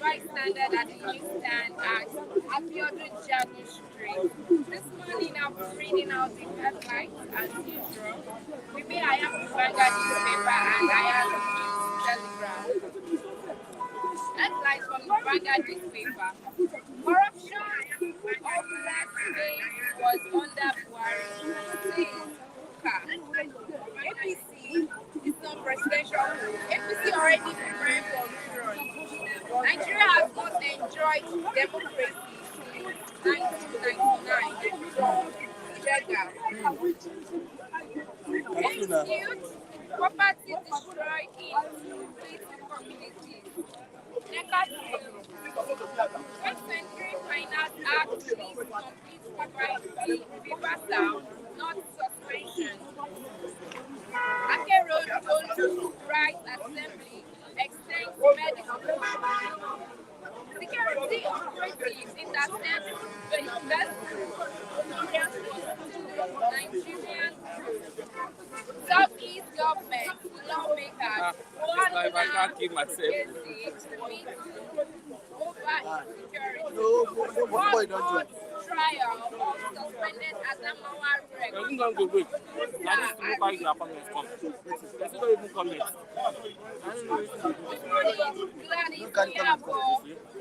bystander at the newsstand at Abiodun Jago Street. This morning I'll be reading out the headlines as usual. With me I have the Vanguard newspaper and I have the Telegram. Headlines from the Vanguard newspaper. Corruption of last days was under Buhari, says Kuka. APC is not presidential. APC already preparing for rerun. Nigeria has not enjoyed democracy since 1999. Jega. Institute property destroyed in complete communities. Negative. First Century Finance Act needs complete paper sound, not suspension. Ake Road Rights Assembly extends medical. Security operatives intercept vehicles Nigerian Southeast government lawmakers one over insecurity. One court trial of suspended Adamawa Rex. Gladys Yabo.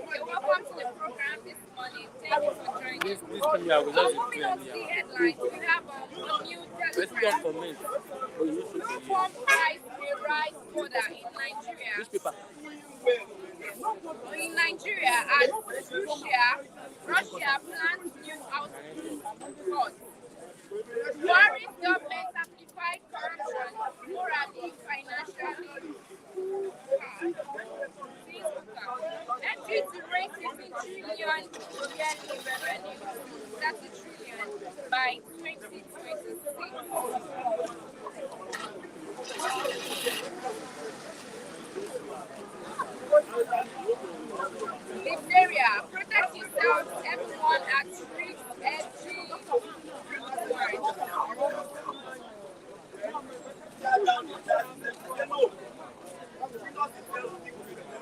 Welcome to the program this morning. Thank you for joining us. Moving on to the headlines, we have a new telegram. Uniform price will rise further in Nigeria. In Nigeria, as Russia plans new output. Buhari's government amplified corruption morally, financially. Entry to raise 15 trillion yearly revenue, 30 trillion by 2026. Diphtheria, protect yourself, everyone at risk, every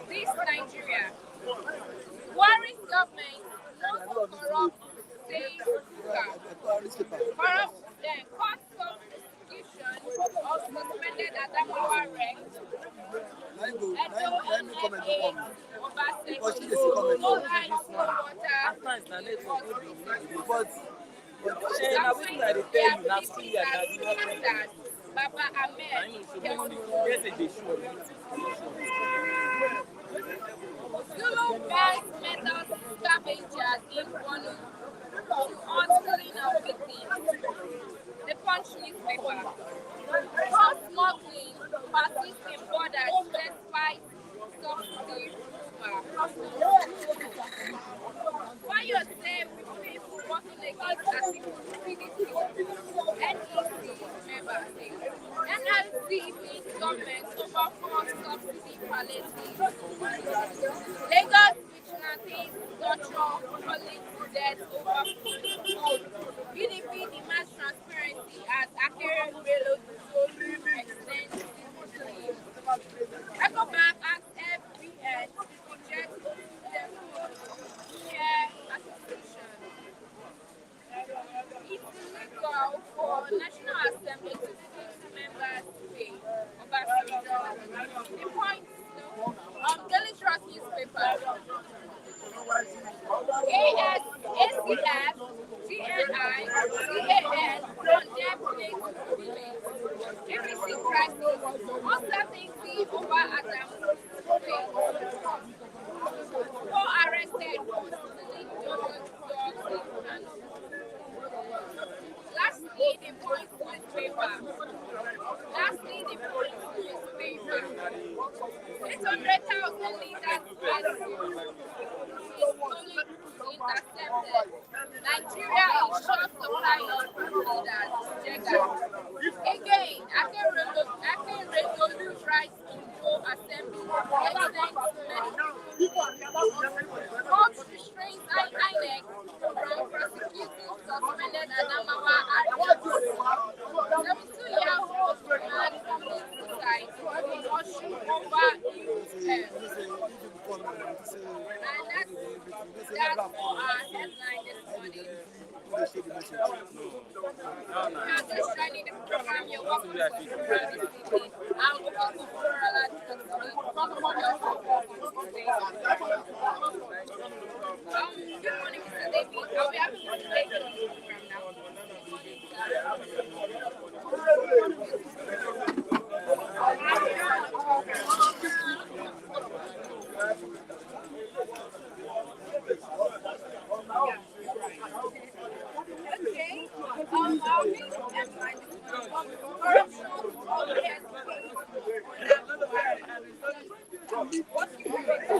This Nigeria. Buhari's government not corrupt, says corrupt court substitution of suspended Adamawa Rex. Baba Ahmed Zulu bans metal scavengers in Bono to unscreen of victims. The Punch newspaper. Cross smuggling persists in borders despite subsidy Fire say people working against Atiku PDP, NEC members say NLC means government over four subsidy palliative. Lagos vigilantes torture calling to death over food. PDP demands transparency as Akere Bello extends leave. Ecobank asks FBN to reject share acquisition. It's illegal for National Assembly to fix members' pay. The point Daily Trust newspaper. ACF, GNI, CAN condemn plate delays. APC crisis, uncertainty over Adam's fate. Four arrested post-delete dogs and Lastly, the Point newspaper. 800,000 liters intercepted. Nigeria is short supply of leaders. Jega. Again, Akeredolu rights in Joe Assembly extends court restraints INEC from prosecuting suspended Adamawa arrest. 72-year-old man commits suicide. Issue over youth health. are just joining the program, you're welcome to the program this evening. I'm looking for Florala good morning, Mr. David. I'll be happy to take you on the program now. Okay. Our main headline is corruption all has what do you think?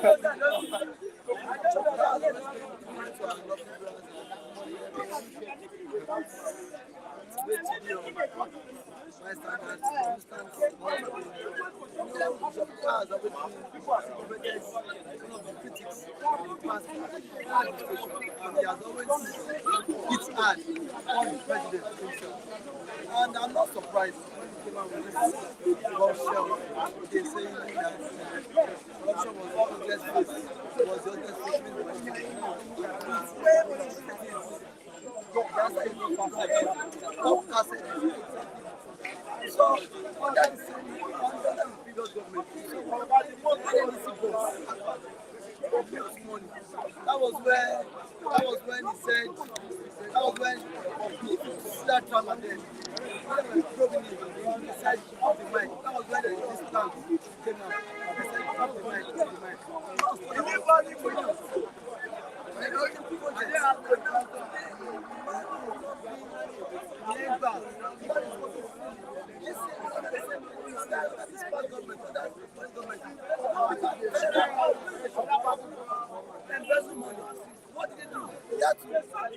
It's hard on the president himself. And I'm not surprised when he came out with this bombshell. They're saying that corruption was the biggest face, was the biggest statement. It's where we that's why it's not perfect. So, under the previous government, money. That was when he said, that was when he that drama then. When they were probing him, he said, off the mic. That was when this plan came out. He said, off the mic, off the mic. Everybody for us. What did they do? He had to fire.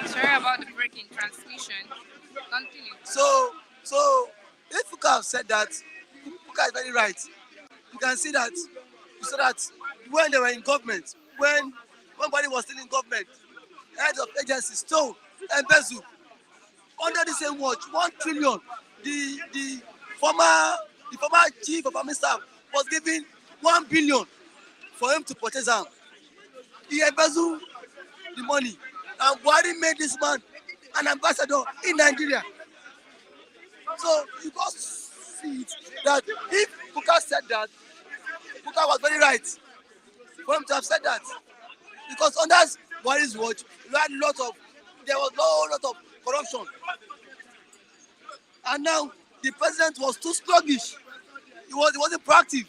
Sorry about the breaking transmission. Continue. So if Fuka have said that, Fuka is very right. You can see that. You saw that when they were in government, when Buhari was still in government, heads of agencies stole embezzle under the same watch 1 trillion. The former chief of army staff was given 1 billion for him to purchase arm. He embezzled the money, and Buhari made this man an ambassador in Nigeria. So you got see it that if Buka said that, Buka was very right for him to have said that, because under Buhari's watch, there was a lot of corruption, and now the president was too sluggish. He wasn't proactive.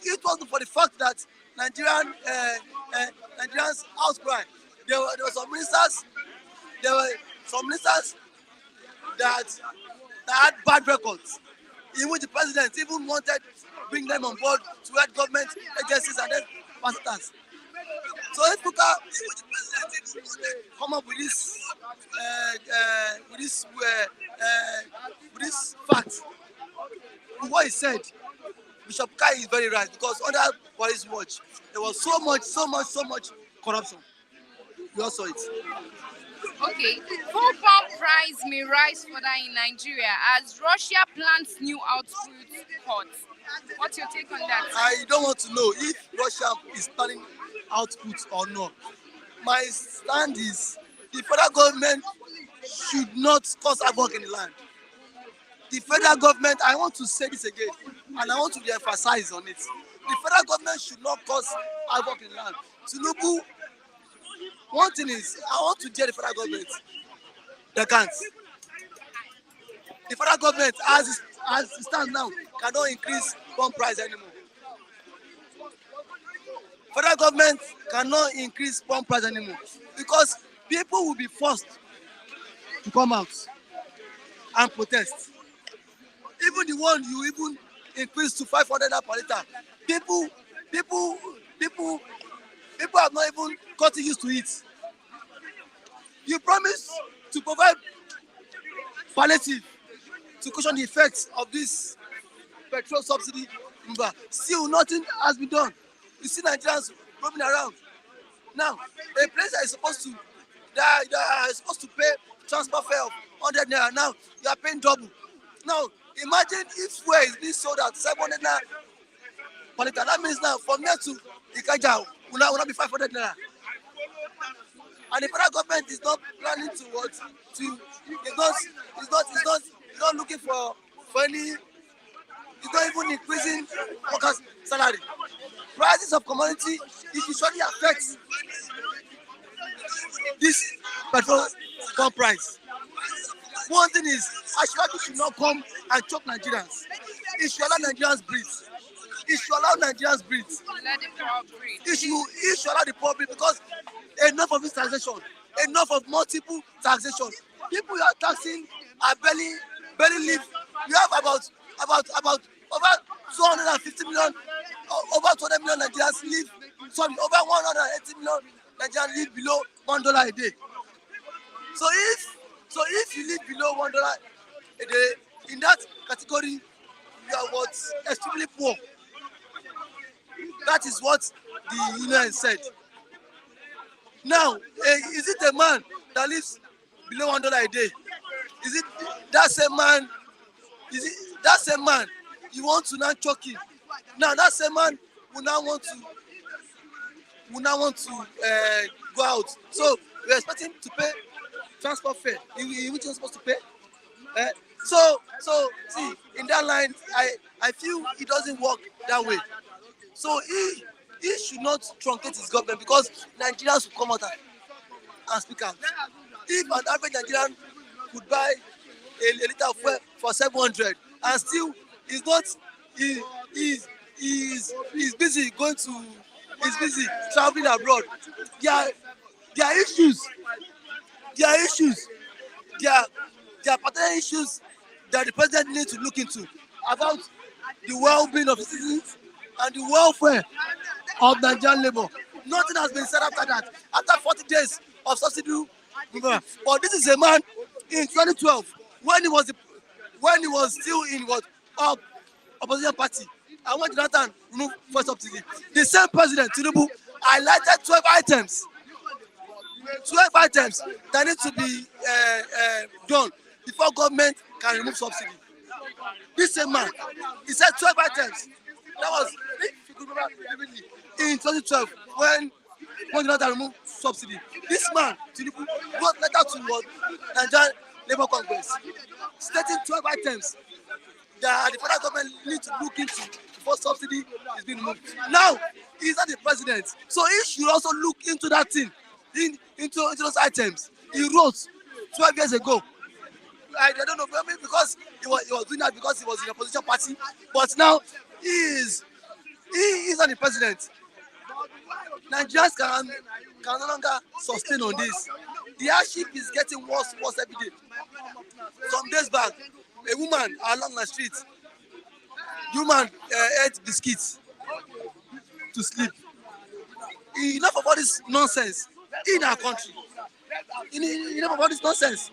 It wasn't for the fact that Nigerians outcry. There were some ministers. There were some ministers that had bad records. In which the president even wanted to bring them on board to head government agencies and then pastors. So if Buka come up with this fact, what he said, Bishop Kai is very right, because under Buhari's watch there was so much corruption. We all saw it. Okay, fuel palm price may rise further in Nigeria as Russia plans new output cuts. What's your take on that? I don't want to know if Russia is planning output or not. My stand is the federal government should not cause havoc in the land. The federal government, I want to say this again, and I want to emphasize on it. The federal government should not cause havoc in land. Tinubu, one thing is, I want to tell the federal government, they can't. The federal government, as it stands now, cannot increase pump price anymore. Federal government cannot increase pump price anymore because people will be forced to come out and protest. Even the one you even increase to 500 naira per liter, people have not even gotten used to it. You promise to provide palliative to cushion the effects of this petrol subsidy, but still nothing has been done. You see Nigerians roaming around. Now, a place that is supposed to pay transport fare of 100 naira, now you are paying double. Now, imagine if fuel is being sold at 700 naira per liter. That means now from here to Ikeja will not be 500 naira. And the federal government is not planning to what to. It's not looking for any. It's not even increasing workers' salary. Prices of commodity, it usually affects this petrol pump price. One thing is, Ashwaki should not come and choke Nigerians. It should allow Nigerians breathe. It should allow Nigerians breathe. Let the poor breathe. It should allow the poor breathe because enough of this taxation, enough of multiple taxation. People you are taxing are barely live. You have about over 250 million, over 200 million Nigerians live. Sorry, over 180 million Nigerians live below $1 a day. So if you live below $1 a day, in that category, you are what extremely poor. That is what the union said. Now, is it a man that lives below $1 a day? Is it that same man? Is it that same man you want to now choke him? Now that same man will now want to go out. So we expect him to pay transport fare. Which is supposed to pay. So see, in that line, I feel it doesn't work that way. So he should not truncate his government because Nigerians will come out and speak out. If an average Nigerian could buy a liter of fuel for 700 and still he's busy traveling abroad, there are issues. There are particular issues that the president needs to look into about the well-being of citizens and the welfare of Nigerian labor. Nothing has been said after that. After 40 days of subsidy, but this is a man in 2012 when he was still in opposition party. And when Jonathan removed first subsidy, the same president Tinubu highlighted 12 items that need to be done before government can remove subsidy. This same man, he said 12 items. That was, if you could remember vividly, in 2012 when Jonathan removed subsidy. This man, Tinubu, wrote letter to Nigerian Labour Congress stating 12 items that the federal government needs to look into before subsidy is being removed. Now, he's not the president, so he should also look into that thing, into those items he wrote 12 years ago. I don't know, maybe because he was doing that because he was in the opposition party, but now he is not the president. Nigerians can no longer sustain on this. The hardship is getting worse every day. Some days back, a woman along the street, ate biscuits to sleep. Enough of all this nonsense in our country. Enough of all this nonsense.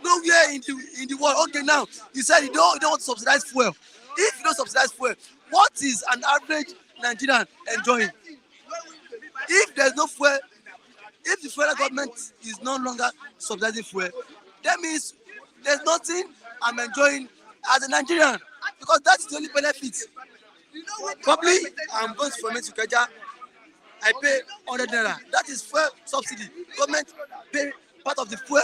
Nowhere in the world. Okay, now you said you don't want to subsidize fuel. If you don't subsidize fuel, what is an average Nigerian enjoying? If there's no fuel, if the federal government is no longer subsidizing fuel, that means there's nothing I'm enjoying as a Nigerian because that is the only benefit. Probably I'm going from it to Ikeja, I pay 100 naira. That is fuel subsidy. Government pay part of the fuel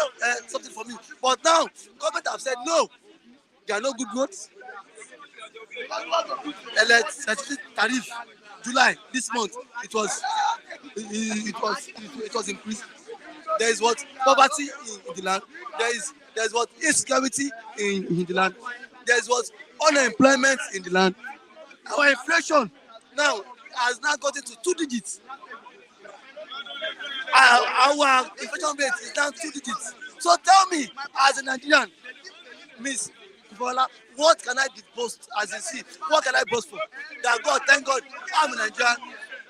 subsidy for me. But now, government have said no. There are no good roads. Electricity tariff, July this month, it was increased. There is what poverty in the land. There is what insecurity in the land. There is what unemployment in the land. Our inflation now has now gotten to 2 digits. Our inflation rate is now 2 digits. So tell me, as a Nigerian, Miss Bola, what can I be boast as you see? What can I boast for? That God, thank God, I'm a Nigerian.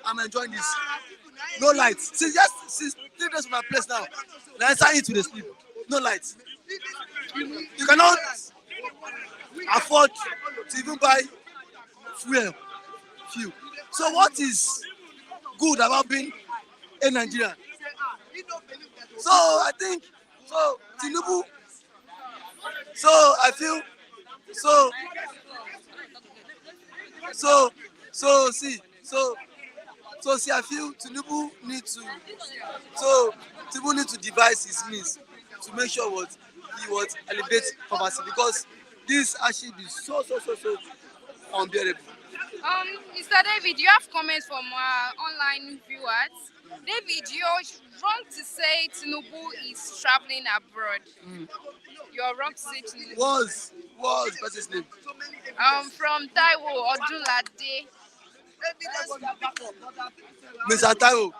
I'm enjoying this. No lights. Since 3 days from my place now, I start into the sleep. No lights. You cannot afford to even buy fuel. So what is good about being a Nigerian? So I think Tinubu. So I feel so so so see so so see I feel Tinubu need to devise his means to make sure what he would elevate poverty, because this hardship is so unbearable. Mr. David, you have comments from online viewers. David, you're wrong to say Tinubu is traveling abroad. You're wrong to say Tinubu. Was person's name? From Taiwo Odunlade. Mr. Taiwo,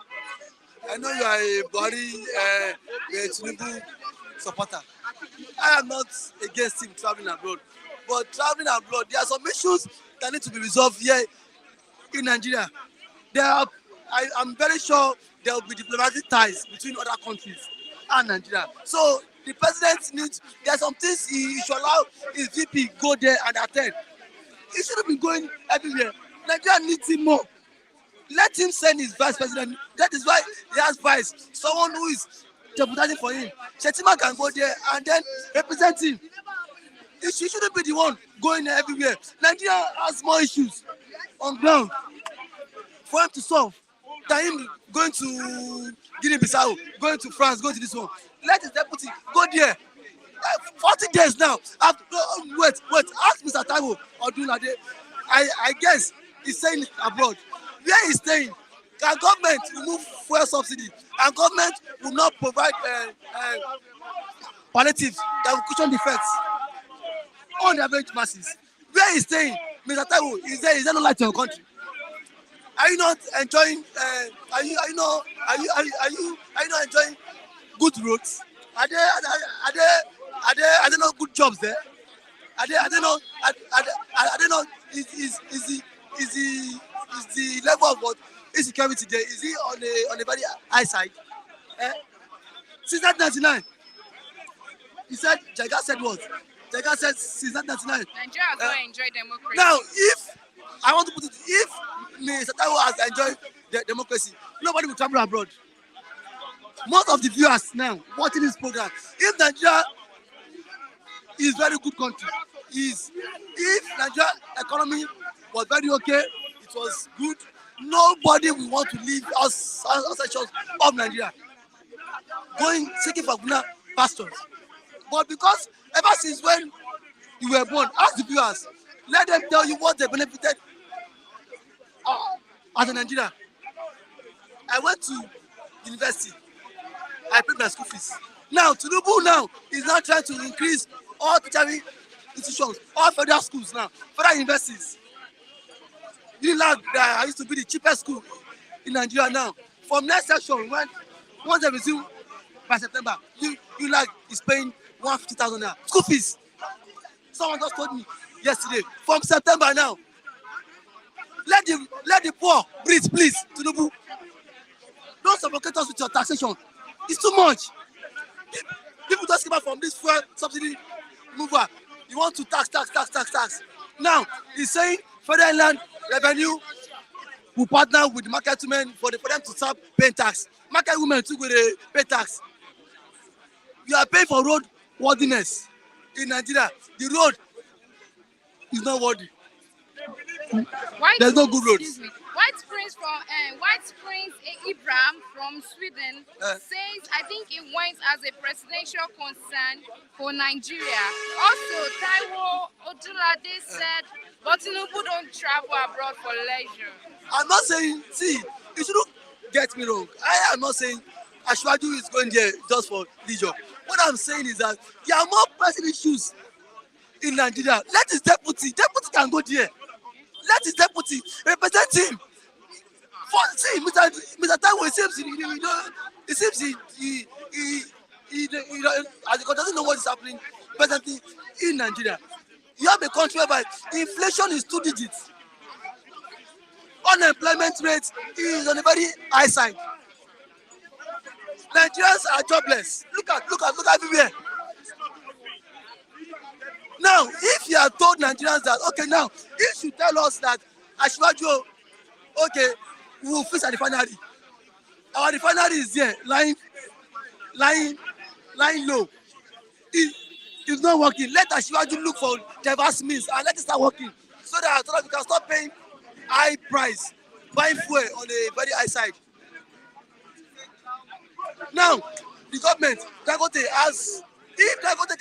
I know you are a body Tinubu supporter. I am not against him traveling abroad, but traveling abroad, there are some issues that need to be resolved here in Nigeria. I'm very sure there will be diplomatic ties between other countries and Nigeria. So the president there are some things he should allow his VP go there and attend. He shouldn't be going everywhere. Nigeria needs him more. Let him send his vice president. That is why he has vice. Someone who is deputizing for him. Shetima can go there and then represent him. He shouldn't be the one going everywhere. Nigeria has more issues on ground for him to solve than him going to Guinea-Bissau, going to France, going to this one. Let his deputy go there. 40 days now. Wait. Ask Mr. Taiwo Odunlade. I guess he's staying abroad. Where he's staying, can government remove fuel subsidy and government will not provide palliatives that will cushion the effects on the average masses? Where he's staying, Mr. Taiwo, is there no light in your country? Are you not enjoying? Are you not enjoying good roads? Are there not good jobs there? Are there not? Is the level of what insecurity there? Is it on a very high side? Since 1999, he said. Jaga said what? Jaga said since 1999. Nigeria has not enjoyed democracy. Now, if I want to put it, if Mr. Taiwo has enjoyed the democracy, nobody will travel abroad. Most of the viewers now watching this program, if Nigeria is very good country, if Nigeria economy was very okay, it was good, nobody will want to leave outside of Nigeria, seeking for greener pastures. But because ever since when you were born, ask the viewers, let them tell you what they benefited as a Nigerian. I went to university. I paid my school fees. Now, Tinubu now is now trying to increase all tertiary institutions, all federal schools now, federal universities. Unilag, that used to be the cheapest school in Nigeria now. From next session, once they resume by September, Unilag is paying 150,000 naira school fees. Someone just told me yesterday. From September now, let the poor breathe, please, Tinubu. Don't suffocate us with your taxation. It's too much. People just came out from this fuel subsidy mover. You want to tax. Now, he's saying federal land revenue will partner with the market women for them to start paying tax. Market women too will pay tax. You are paying for road worthiness in Nigeria. The road is not worthy. There's no good roads. Why White Prince Ibrahim from Sweden Uh, says I think it went as a presidential concern for Nigeria. Also, Taiwo Odulade said, but Tinubu don't travel abroad for leisure. I'm not saying, see, you shouldn't get me wrong. I am not saying Ashwaju is going there just for leisure. What I'm saying is that there are more pressing issues in Nigeria. Let his deputy can go there. Let his deputy represent him. For, see, Mr. Taiwo, it seems as the country doesn't know what is happening presently in Nigeria. You have a country whereby inflation is 2 digits. Unemployment rate is on a very high side. Nigerians are jobless. Look at everywhere. Now, if you have told Nigerians that, okay, now, if you tell us that Ashwaju, okay, we will fix a refinery. Our refinery is there, lying low. It's not working. Let Ashwaju look for diverse means and let it start working so that we can stop paying high price, buying fuel on a very high side. Now, the government, Dangote has, if Dangote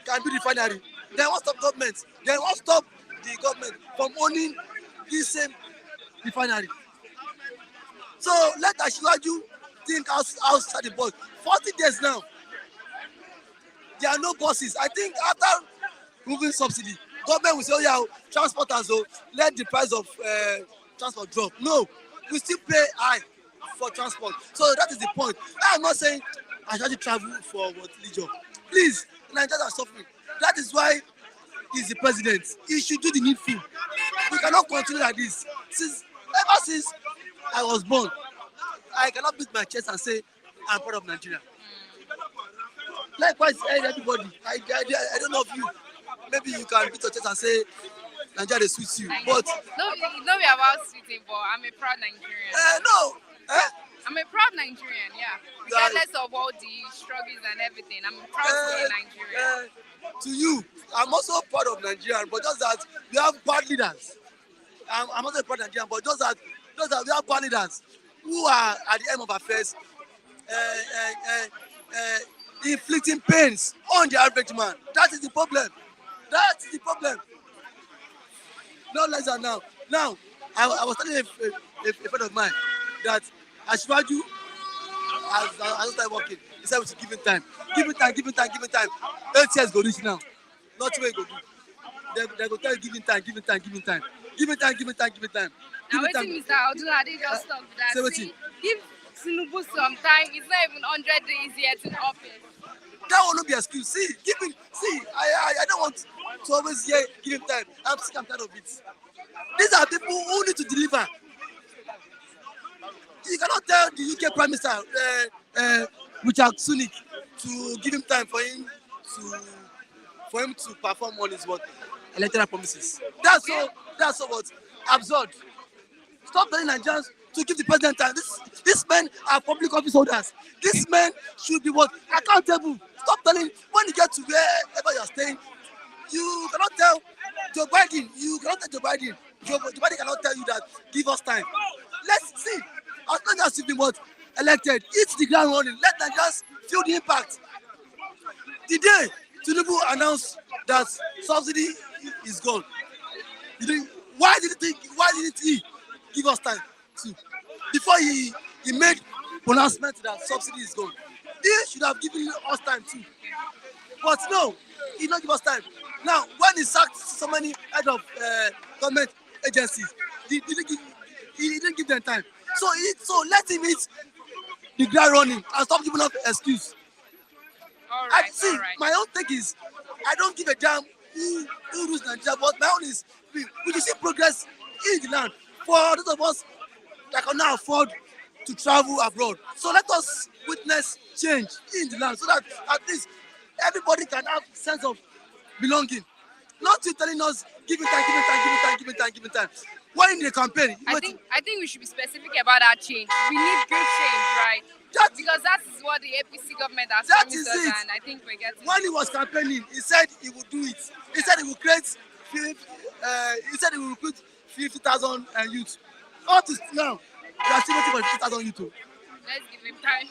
can be refinery, then won't stop government. Then won't stop the government from owning this same refinery. So let Ashwaju think outside the box. 40 days now, there are no buses. I think after removing subsidy, government will say, oh yeah, transporters, so let the price of transport drop. No, we still pay high for transport. So that is the point. I am not saying I should travel for what leisure. Please, Nigerians are suffering. That is why he's the president. He should do the needful. We cannot continue like this. Ever since I was born, I cannot beat my chest and say I'm proud of Nigeria. Likewise, everybody. I don't know if you, maybe you can beat your chest and say Nigeria suits you. But no, we about sweeting, but I'm a proud Nigerian. No. I'm a proud Nigerian, yeah. Regardless of all the struggles and everything, I'm proud to be Nigerian. To you, I'm also proud of Nigerian, but just that we have bad leaders. I'm also proud of Nigerian, but just that we have bad leaders who are at the end of affairs inflicting pains on the average man. That is the problem. No less than now. Now, I was telling a friend of mine that Ashwaju has started working. He said we should give him time. Give him time. 8 years go reach now. Not where he go do. They go tell you give him time. Give him time. Now waiting Mr. Odulade just talk that. Give Tinubu some time. It's not even 100 days yet in office. That will not be an excuse. I don't want to always hear give him time. I'm sick and tired of it. These are people who need to deliver. You cannot tell the UK Prime Minister, Richard Sunak, to give him time for him to perform all his electoral promises. That's so what absurd. Stop telling Nigerians to give the president time. These men are public office holders. These men should be accountable. Stop telling when you get to wherever you are staying. You cannot tell Joe Biden. Joe Biden cannot tell you that give us time. Let's see. As long as you've been elected, hit the ground running. Let Nigerians feel the impact. The day Tinubu announced that subsidy is gone, why didn't he give us time to? Before he made pronouncement that subsidy is gone, he should have given us time too. But no, he didn't give us time. Now, when he sacked so many head of government agencies, he didn't give them time. So let him hit the ground running and stop giving up excuse. All right. My own take is I don't give a damn who rules Nigeria, but my own is we can see progress in the land for those of us that can now afford to travel abroad. So let us witness change in the land so that at least everybody can have a sense of belonging. Not you telling us give it time. When in the campaign, I think we should be specific about that change. We need good change, right? Because that is what the APC government has promised us, and I think we're getting. When he was campaigning, he said he would do it. He said he would create. He said he would recruit 50,000 youth Up to now, we are still waiting for the 50,000 YouTube. Let's give him time.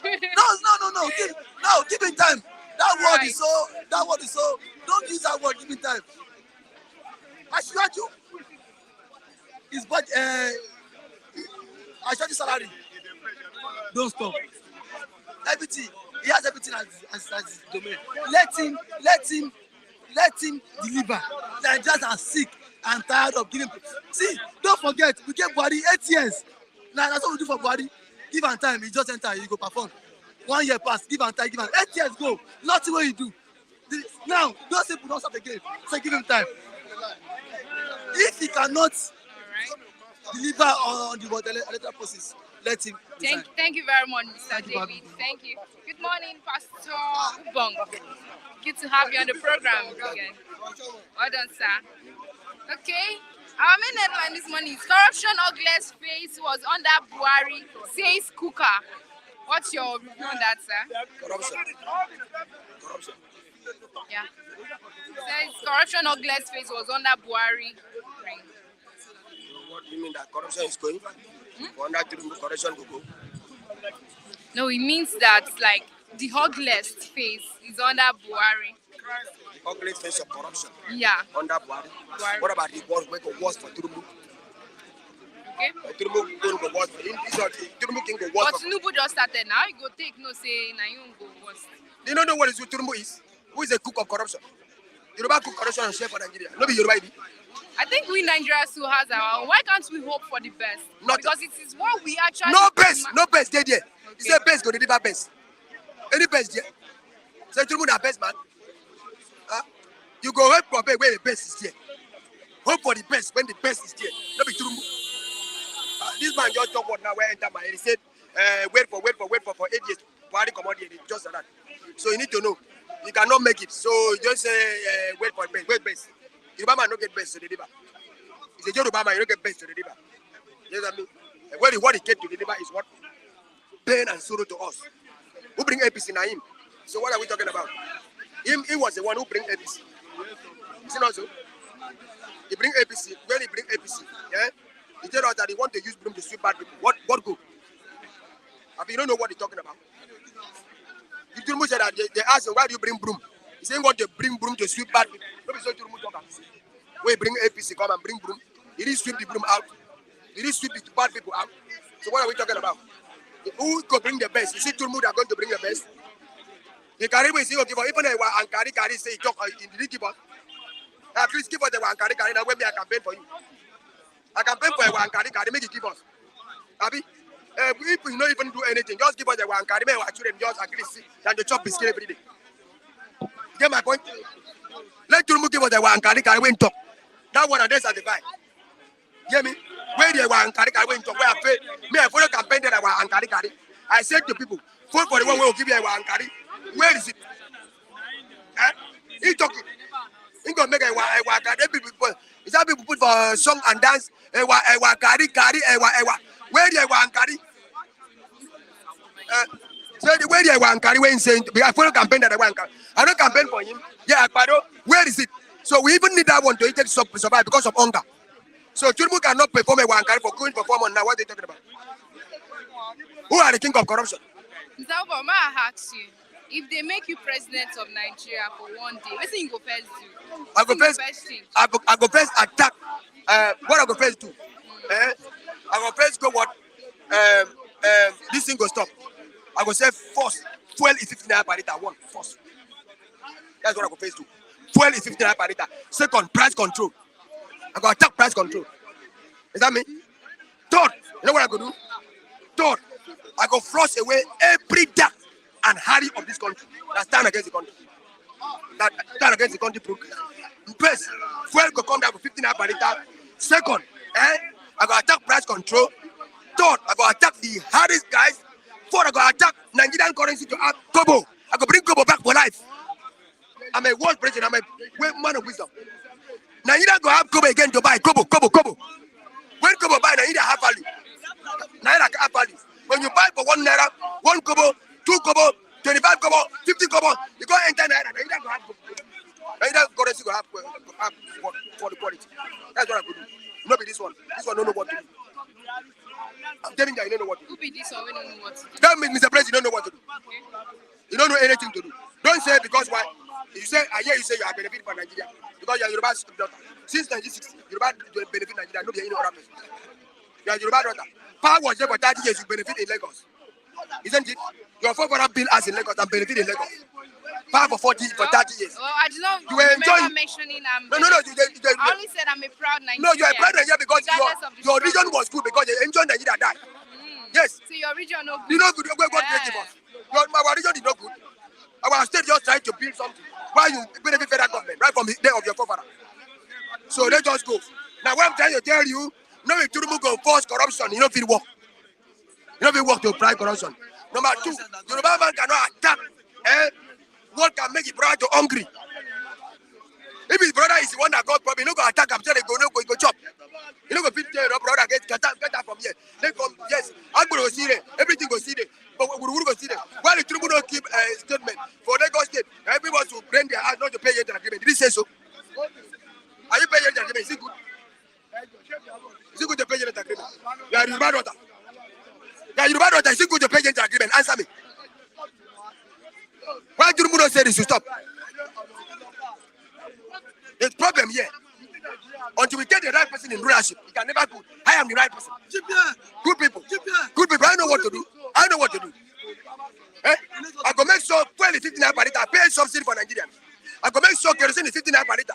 No. Give me time. That word Right. is so. That word is so. Don't use that word. Give me time. I swear you. His but I charge you salary. Don't stop. Everything. He has everything as his domain. Let him deliver. Nigerians are sick and tired of giving. See, don't forget, we gave Buhari 8 years. Now that's what we do for Buhari. Give and time, he just enter, he go perform. 1 year pass, give and time, 8 years go. Nothing what you do. Now, those people don't start again. So give him time. If he cannot deliver on the electoral process, let him resign. Thank you very much, Mr. David. Thank you. Good morning, Pastor Ubong. Good to have you on the program again. Well done, sir. Okay. Our main headline this morning is corruption ugliest face was under Buhari, says Kuka. What's your review on that, sir? Corruption. Yeah. Says corruption ugliest face was under Buhari. What do you mean that corruption is going? Under corruption go? No, it means that like the ugliest face is under Buhari. The ugliest face of corruption. Yeah. Under Buhari. What about the one who go worse for Tinubu? Okay. Tinubu don't go worse. Tinubu can go worse. But Tinubu just started now. You go take no say now you go worse. Do you know what Tinubu is? Who is a cook of corruption? Yoruba cook corruption and chef for Nigeria. No be Yoruba. I think we Nigerians still has our own. Why can't we hope for the best? Not because it is what we actually no best there. Okay. You say best go deliver best. Any best there? Say Tinubu na best man. You go hope for best where the best is there. Hope for the best when the best is there. No be Tinubu. This man just talk what now where enter my head. He said, wait for 8 years. Buhari come out here, just like that. So you need to know. You cannot make it. So you just say, wait for best. Wait best. Yoruba man don't get best to deliver. It's a Yoruba man, you don't get best to deliver. You know what I mean? What he came to deliver is what? Pain and sorrow to us. Who bring APC now him? So what are we talking about? He was the one who bring APC. Is it not so? He bring APC. When he bring APC, yeah? He tell us that he want to use broom to sweep bad people. What go? I mean, you don't know what he's talking about. You Tinubu said that they asked him, why do you bring broom? He's saying what to bring broom to sweep bad people. Don't be so Tinubu talk. When he bring APC, come and bring broom. He didn't sweep the broom out. He didn't sweep the bad people out. So what are we talking about? Who could bring the best? You see Tinubu that are going to bring the best? The Caribbean is going to give us, even and Kari say, talk in the give us. At least give us the one Kari, now when I campaign for you. I campaign for a one Kari, make it give us. Abi? If we don't even do anything, just give us the one Kari, make our children just agree that the chop biscuit every day. Get my point? Let Tinubu give us the one Kari, when talk. That one and this are the five. Hear me? Where the one Kari, when talk, where I pay, me I follow campaign that I want Kari. I said to people, vote for the one who will give you a one Kari. Where is it? He talking. He gonna make a wakari. People, is that people put for song and dance? Wakari. Where the wakari? So the way the wakari when saying, I follow campaign that I want. I don't campaign for him. Yeah, Akpado. Where is it? So we even need that one to take survive because of hunger. So Tinubu cannot perform a wakari for going performance now. What are they talking about? Who are the king of corruption? Mr. Obama, I ask you. If they make you president of Nigeria for one day, what do you go first do? I go first attack. What I go first do? I go first go what? This thing go stop. I go say first, fuel is 50 naira per liter. One, first. That's what I go first do. Fuel is 50 naira per liter. Second, price control. I go attack price control. Is that me? Third, you know what I go do? Third, I go flush away every dark and hurry of this country that stand against the country. That stand against the country progress. First, fuel go come down to 50 naira per liter. Second, I go attack price control. Third, I go attack the hardest guys. Fourth, I go attack Nigerian currency to add Kobo. I go bring Kobo back for life. I'm a world president. I'm a man of wisdom. Nigeria go have Kobo again to buy Kobo. When Kobo buy, Nigeria have value. Nigeria have value. When you buy for 1 naira, 1 Kobo, 2 Kobo, 25 Kobo, 50 Kobo, you go enter Nigeria. Nigeria go have Kobo. Nigeria currency go have for the quality. That's what I could do. Not be this one. This one don't know what to do. I'm telling you, you don't know what to do. Who be this one? We don't know what to do. That means, Mr. President, you don't know what to do. Okay. You don't know anything to do. Don't say because why. You say, I hear you say you are benefiting from Nigeria because you are Yoruba daughter. Since 1960, Yoruba benefit Nigeria, nobody any other person. You are Yoruba daughter. Power was there for 30 years, you benefit in Lagos. Isn't it? Your father bill as in Lagos and benefit in Lagos. Power for 30 years. Well, I just don't You were enjoying. mentioning No. I only said I'm a proud Nigerian. No, you are proud Nigeria because regardless of the your struggle. region was good because they enjoyed Nigeria died. Yes. So your region no good. You know good. Where God gave us. Our region is not good. Our state just trying to build something. Why you benefit federal government right from the day of your forefather? So let us go. Now what I'm trying to tell you, no way to go force corruption. You know if it work. You know if it work to apply corruption. Number two, Yoruba man cannot attack. What can make his brother to hungry? If his brother is the one that got problem, you don't go attack him. Tell him go chop. You don't go beat your brother get out from here. They come yes. I'm going to see them. Everything go see them. But we will go see them. While the tribunal keep a statement for Lagos State, everyone to bring their hands not to pay your agreement. Did he say so? Are you paying your agreement? Is it good? Is it good to pay your agreement? You are Yoruba daughter. You are Yoruba daughter. Is it good to pay your agreement? Answer me. Why do you not say this? You stop. There's a problem here. Until we get the right person in rulership, we can never go. I am the right person. Good people. Good people. I know what to do. I know what to do. I go make sure 50 naira per liter. I pay subsidy for Nigerians. I go make sure kerosene is 50 naira per liter.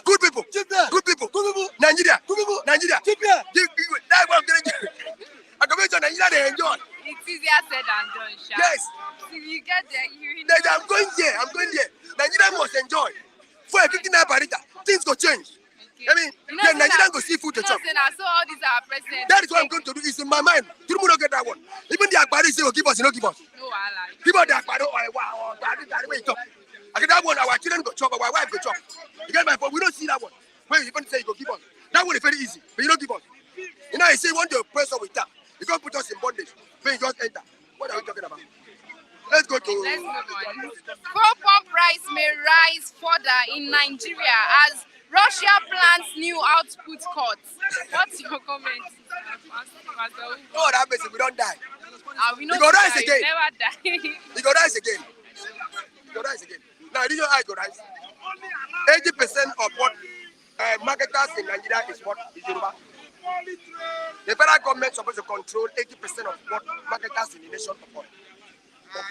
Good people. Good people. Nigeria. Nigeria. That's what I'm telling you. I go make sure Nigeria they enjoy. It's easier said than done, Sha. Yes. If you get there, you know. I'm going there. Nigeria must enjoy. For 50 naira per liter, things go change. Okay. I mean, Nigerian go see food to chop. So all these are presidents. That is what I'm going to do. It's in my mind. Tinubu don't get that one. Even the Akbari say, give us, you know, give us. No, I like. Give us the Akbari, wow, wait, chop. I get that one, our children go chop, our wife go chop. You get my point? We don't see that one. When you even say you go give us. That one is very easy, but you don't give us. You know, you say you want to press up with that. You can't put us in bondage. When you just enter. What are we talking about? Let's move on. Fuel pump price may rise further in Nigeria as Russia plans new output cuts. What's your comment? Oh, that means we don't die. We know we go rise again. Never die. We go rise again. Now, did you know how it go rise? 80% of what marketers in Nigeria is what is Yoruba. The federal government is supposed to control 80% of what marketers in the nation afford.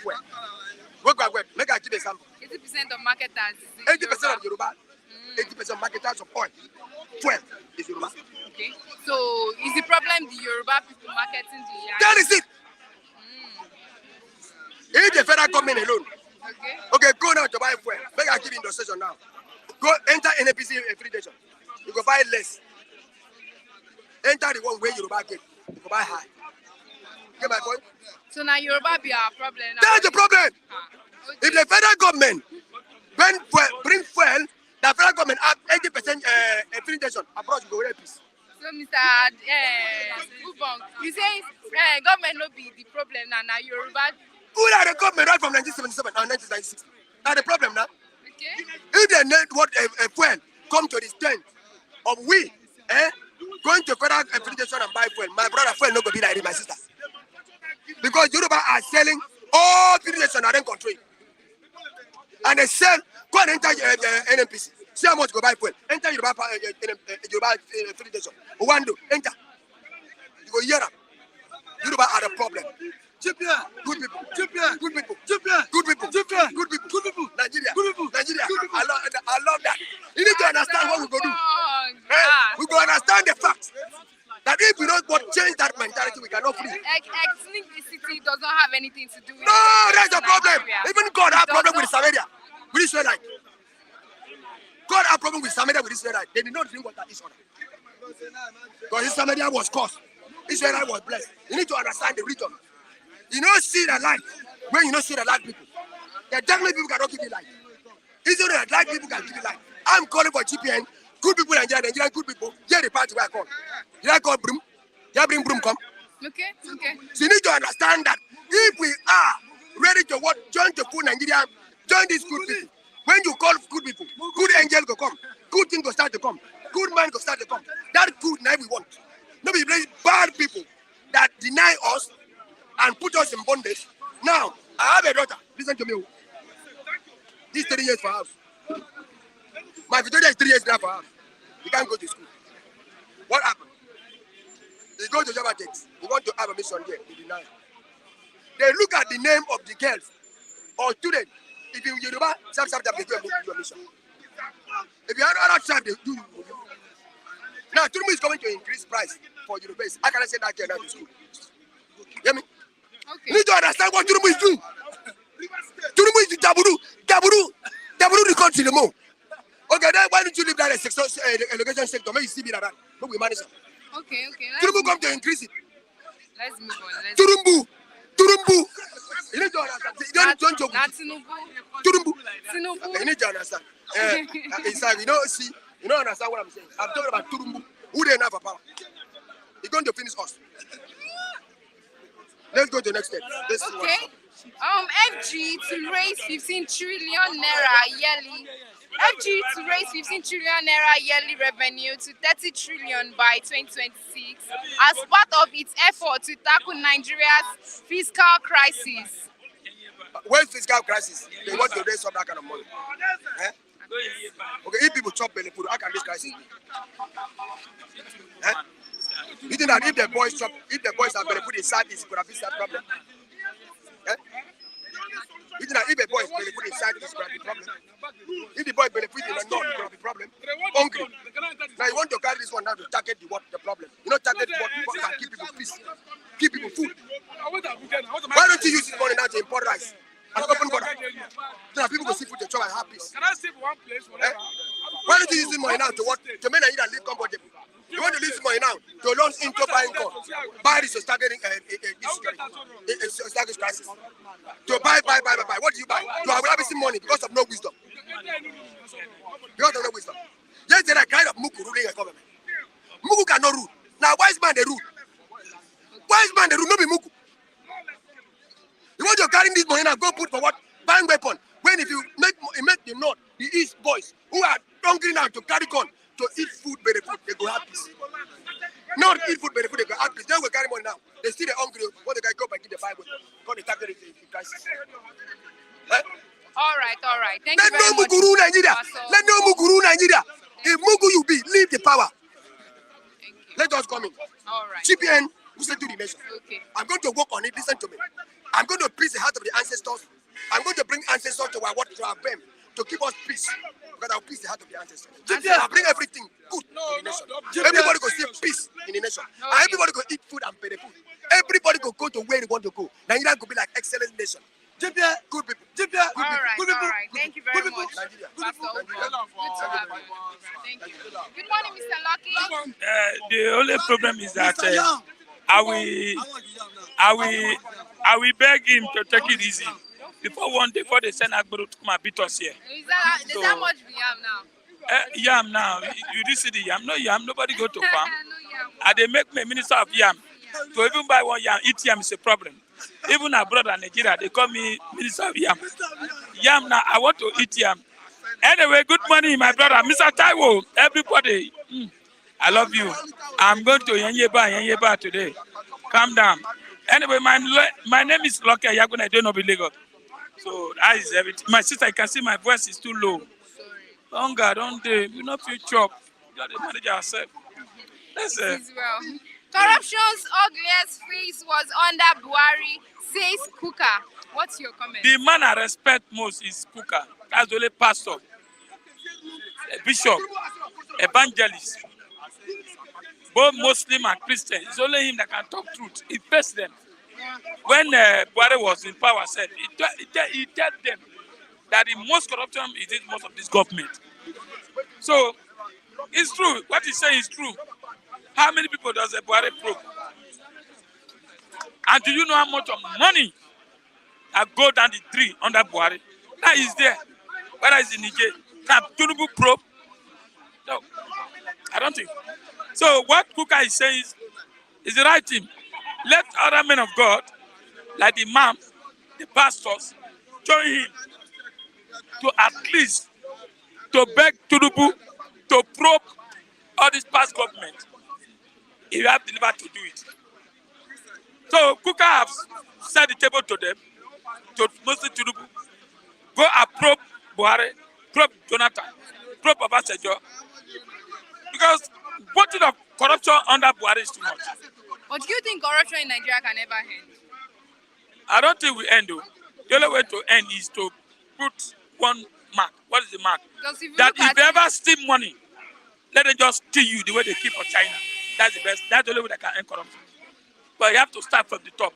Wait. Make I give a sample. 80% of marketers. 80% of Yoruba. 80% of marketers of oil. 12 is Yoruba. Okay. So is the problem the Yoruba people marketing the That is it. If the federal government alone. Okay, go now to buy fuel. Make I give you the station now. Go enter NPC affiliation. You go buy less. Enter the one where Yoruba get. You go buy high. Get my point? So now Yoruba be our problem. That's the problem. Okay. If the federal government bring fuel, the federal government have 80% affiliation. Approach go with peace. So Mr. Ubong, you say government no be the problem now Yoruba. Who are the government right from 1977 and 1996? Now the problem now. Okay. If they need what fuel come to the stand of we, going to federal affiliation and buy fuel, my brother fuel no go be like it, my sister. Because Yoruba are selling all affiliation and then control. And they sell, go and enter NNPC. See how much go buy fuel. Enter Yoruba affiliation. Owando, enter. You go hear them. Yoruba are the problem. Good people. Nigeria. I love that. You need to understand what we go do. We go understand the facts. That if we don't change that mentality, we cannot free. Ethnicity does not have anything to do with it. No, that's the problem. Even God have problem with Samaria, with Israelite. God have problem with Samaria with Israelite. They did not drink water each other. Because Samaria was cursed. Israelite was blessed. You need to understand the region. You don't see the light when you don't see the light people. The definitely people cannot give you light. Israel light people can give you light. I'm calling for GPN. Good people in Nigeria, Nigerian good people. Here the party where I call. Did I call Broom? Did I bring Broom come? Okay. So you need to understand that if we are ready to join the full Nigeria, join these good people. When you call good people, good angels will come. Good things will start to come. Good man will start to come. That good night we want. No be very bad people that deny us and put us in bondage. Now, I have a daughter. Listen to me. This 3 years for house. My Victoria is 3 years now for house. He can't go to school. What happened? He goes to Java Tech. He want to have a mission there. He denied. They look at the name of the girls or student. If you Yoruba, they do a mission. If you have other tribe, they do. Now, Turumu is coming to increase price for Yoruba. How can I send that girl now to school? You hear me? Okay. You need to understand what Turumu is doing. Turumu is the Daburu the country the more. Okay, then why don't you leave that education sector? Maybe you see me like that. But we manage it. Okay. Turumu come to increase it. Let's move on. Turumbu. You need to understand. Don't joke. Turumbu. Okay, you need to understand. Inside, you don't understand what I'm saying. I'm talking about Turumbu. Who they have a power? He's going to finish us. Let's go to the next step. Okay. FG to raise 15 trillion naira yearly. FG to raise 15 trillion naira yearly revenue to 30 trillion by 2026 as part of its effort to tackle Nigeria's fiscal crisis. When fiscal crisis, they want to raise up that kind of money. Eh? Okay, if people chop belly food, how can this crisis be? Eh? You think that if the boys have belly food inside, it's going to be that problem? Eh? You think that if a boy is belly food inside, it's going to be problem? If the boy belly food in the north, it's going to be problem. Hungry. Now you want to carry this one now to target the problem. You know, target what can keep people peace, keep people food. Why don't you use this money now to import rice? And open border. So that people will see food, they try and have peace. Can I stay for one place? Eh? Why don't you use this money now to what? To make Nigeria live comfortable. You want to use this money now to launch into buying corn. Buy this to start getting this crisis. To buy. What do you buy? To have rabbiting money because of no wisdom. Because of no wisdom. Yes, there are kind of muku ruling a government. Muku cannot rule. Now, wise man they rule. Wise man they rule, not be muku. You want to carry this money now, go put for what? Buying weapon. When if you make the north, the east boys who are hungry now to carry corn, to eat food, better food, they go have peace. Not eat food, better food, they go have peace. They will carry money now. They see the hungry, when they go back in the Bible, go to target the crisis. Eh? All right. Thank you Let very no much. Mukuru Nigeria. Let no Mukuru Nigeria. If Mugu you be, leave the power. Thank you. Let us come in. All right. GPN, listen to the nation. Okay. I'm going to work on it. Listen to me. I'm going to please the heart of the ancestors. I'm going to bring ancestors to our them to keep us peace. Because I'll please the heart of the ancestors. I'll bring everything good to the nation. Everybody go see peace in the nation. And everybody go eat food and pay the food. Everybody go to where they want to go. Nigeria could be like excellent nation. Good people. All right. Thank you very much, Pastor Ogo. Good to have you. Thank you. Good morning, Mr. Lucky. The only problem is that I will beg him to take it easy. Before they send Agbero to come and beat us here. Is that much yam now? Yam now. You did see the yam. No yam. Nobody go to farm. No yam. And they make me minister of yam. To even buy one yam, eat yam is a problem. Even abroad in Nigeria, they call me minister of yam. Yam now, I want to eat yam. Anyway, good morning, my brother, Mr. Taiwo. Everybody, I love you. I'm going to Yanyeba today. Calm down. Anyway, my name is Loke Yaguna. I don't know Lagos. So that is everything. My sister, I can see my voice is too low. Longer, don't they? We not feel chop. You got to manage ourselves. That's it. Well. Corruption's ugliest face was under Buhari, says Kuka. What's your comment? The man I respect most is Kuka. That's the only pastor, a bishop, evangelist, both Muslim and Christian. It's only him that can talk truth. He faced them. When Buhari was in power, said he told them that the most corruption is in most of this government. So it's true. What he says is true. How many people does a Buhari probe? And do you know how much of money that go down the tree under Buhari? That is there. Whether it's in Niger. Can Tinubu probe? No. I don't think. So what Kuka is saying is the right thing. Let other men of God, like the imam, the pastors, join him to at least to beg Tinubu to probe all this past government. He have the liver to do it. So Kuka have set the table to them, to Moses Tinubu, go and probe Buhari, probe Jonathan, probe Obasanjo, because voting of corruption under Buhari is too much. But do you think corruption in Nigeria can ever end? I don't think we end though. The only way to end is to put one mark. What is the mark? Because if you That look if at they ever steal money, let them just steal you the way they keep on China. That's the best. That's the only way they can end corruption. But you have to start from the top,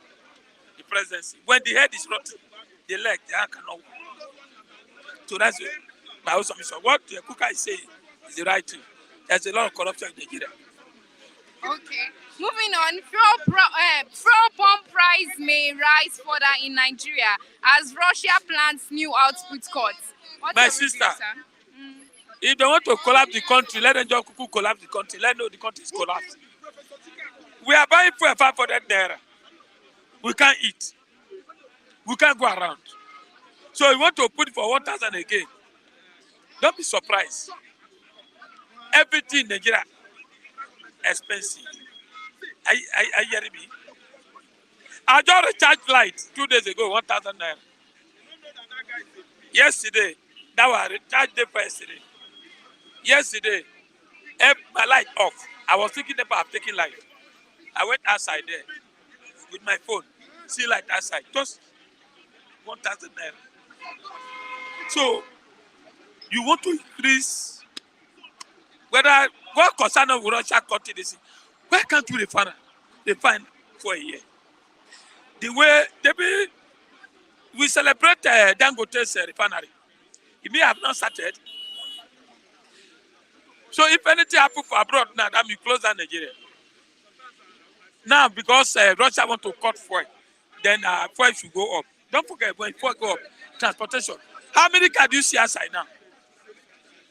the presidency. When the head is rotten, the leg, the hand cannot work. So that's my own submission. What the Kuka is saying is the right thing. There's a lot of corruption in Nigeria. Okay. Moving on, fuel pump price may rise further in Nigeria as Russia plans new output cuts. What's My your review, sister, sir? if they want to collapse the country, let them just collapse the country. Let them know the country is collapsed. We are buying fuel 500 naira. We can't eat. We can't go around. So you want to put it for 1,000 again. Don't be surprised. Everything in Nigeria expensive. Are you hearing me? I just recharged light 2 days ago, 1,000 naira. Yesterday, that was a recharge day for yesterday. Yesterday, my light off. I was thinking about taking light. I went outside there with my phone, see light outside, just 1,000 naira. So, you want to increase, whether what concern of Russia country this, why can't you refine for a year? The way we celebrate Dangote's refinery, it may have not started. So if anything happens for abroad now, that means close down Nigeria. Now, because Russia want to cut fuel, then fuel should go up. Don't forget, when fuel go up, transportation. How many cars do you see outside now?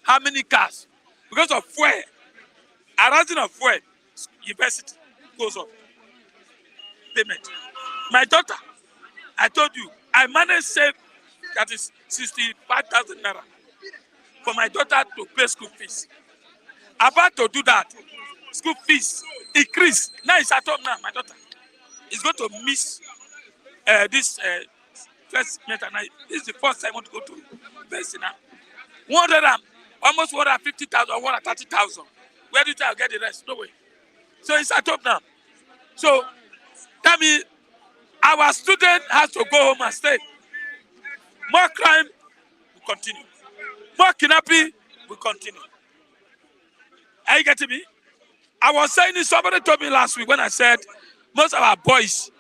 How many cars? Because of fuel, a rising of fuel, university goes up. Payment. My daughter, I told you, I managed to save, that is 65,000 naira for my daughter to pay school fees. About to do that, school fees increase. Now it's at home now, my daughter. Is going to miss this first semester. This is the first time I want to go to university now. 100 almost 150,000 or 130,000. Where did I get the rest? No way. So it's at home now. So that means our student has to go home and stay. More crime will continue. More kidnapping will continue. Are you getting me? I was saying this, somebody told me last week when I said most of our boys,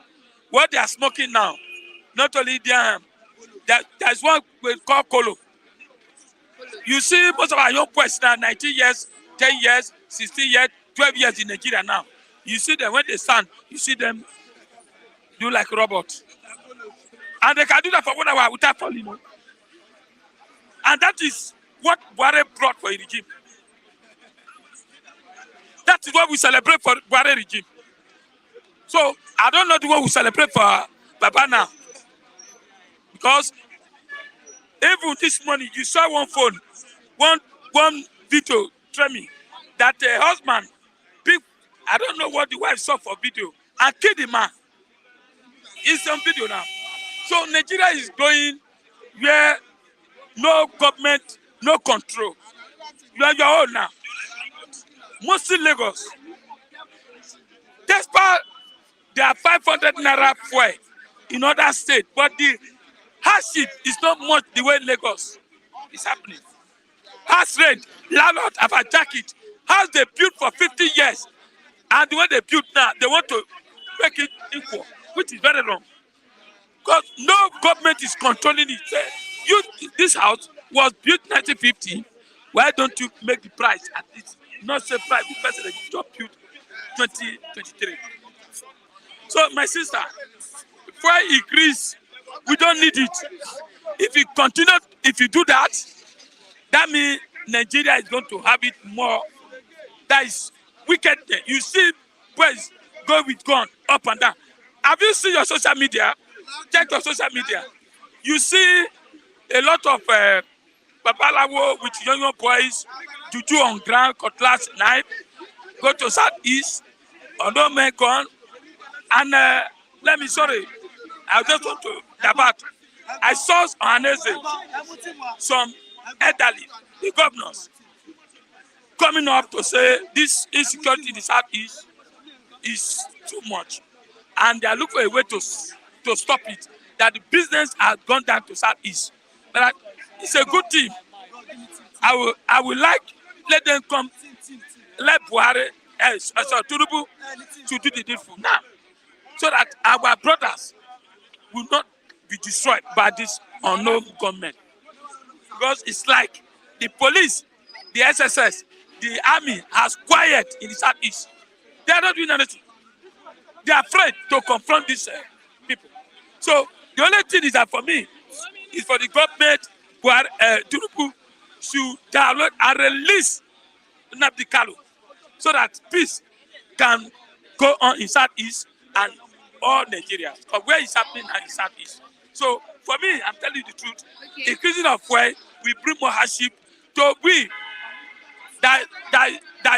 what they are smoking now, not only them, there's one we call Kolo. You see most of our young boys now, 19 years, 10 years, 16 years, 12 years in Nigeria now. You see them when they stand, you see them do like robots. And they can do that for 1 hour without falling. And that is what Buhari brought for a regime. That is what we celebrate for Buhari regime. So I don't know the way we celebrate for Baba now. Because even this morning, you saw one phone, one video, me that a husband, I don't know what the wife saw for video, and killed the man. It's on video now. So Nigeria is going where no government, no control. You are your own now. Mostly Lagos. Despite there are 500 naira fuel in other states, but the hardship is not much the way Lagos is happening. House rent, landlord have attacked it. House they built for 50 years, and the way they build now, they want to make it equal, which is very wrong. Because no government is controlling it. This house was built 1950. Why don't you make the price at least? Not say price, the person that just built 2023. So my sister, before I increase, we don't need it. If you continue, if you do that, that means Nigeria is going to have it more. That is wicked. You see boys go with gun up and down. Have you seen your social media? Check your social media. You see a lot of babalawo with young boys, juju on ground, cutlass, knife, go to southeast, Onomekon, and let me sorry, I just want to debate. I saw on some elderly, the governors, coming up to say this insecurity in the Southeast is too much, and they are looking for a way to stop it. That the business has gone down to Southeast, but it's a good thing. I will like let them come, let Buhari, Tinubu to do the needful now, so that our brothers will not be destroyed by this unknown government. Because it's like the police, the SSS, the army has quiet in the Southeast. They are not doing anything. They are afraid to confront these people. So the only thing is that for me, is for the government, Tinubu, to download and release Nnamdi Kanu, so that peace can go on in Southeast and all Nigeria. Because where is happening now in Southeast. So for me, I'm telling you the truth. Okay. Increasing of fuel will bring more hardship to we. That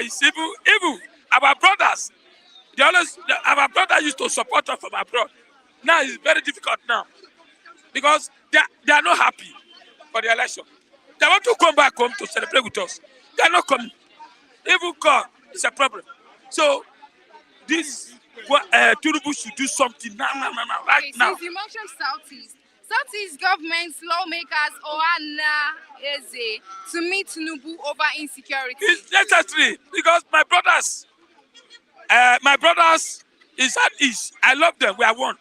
is evil. Our brothers, our brothers used to support us from abroad. Now it's very difficult now because they are not happy for the election. They want to come back home to celebrate with us. They are not coming. Even call is a problem. So this Tinubu should do something now, right now. Since you mentioned Southeast governments, lawmakers, Oana Eze to meet Tinubu over insecurity. It's necessary because my brothers in Southeast, I love them. We are one.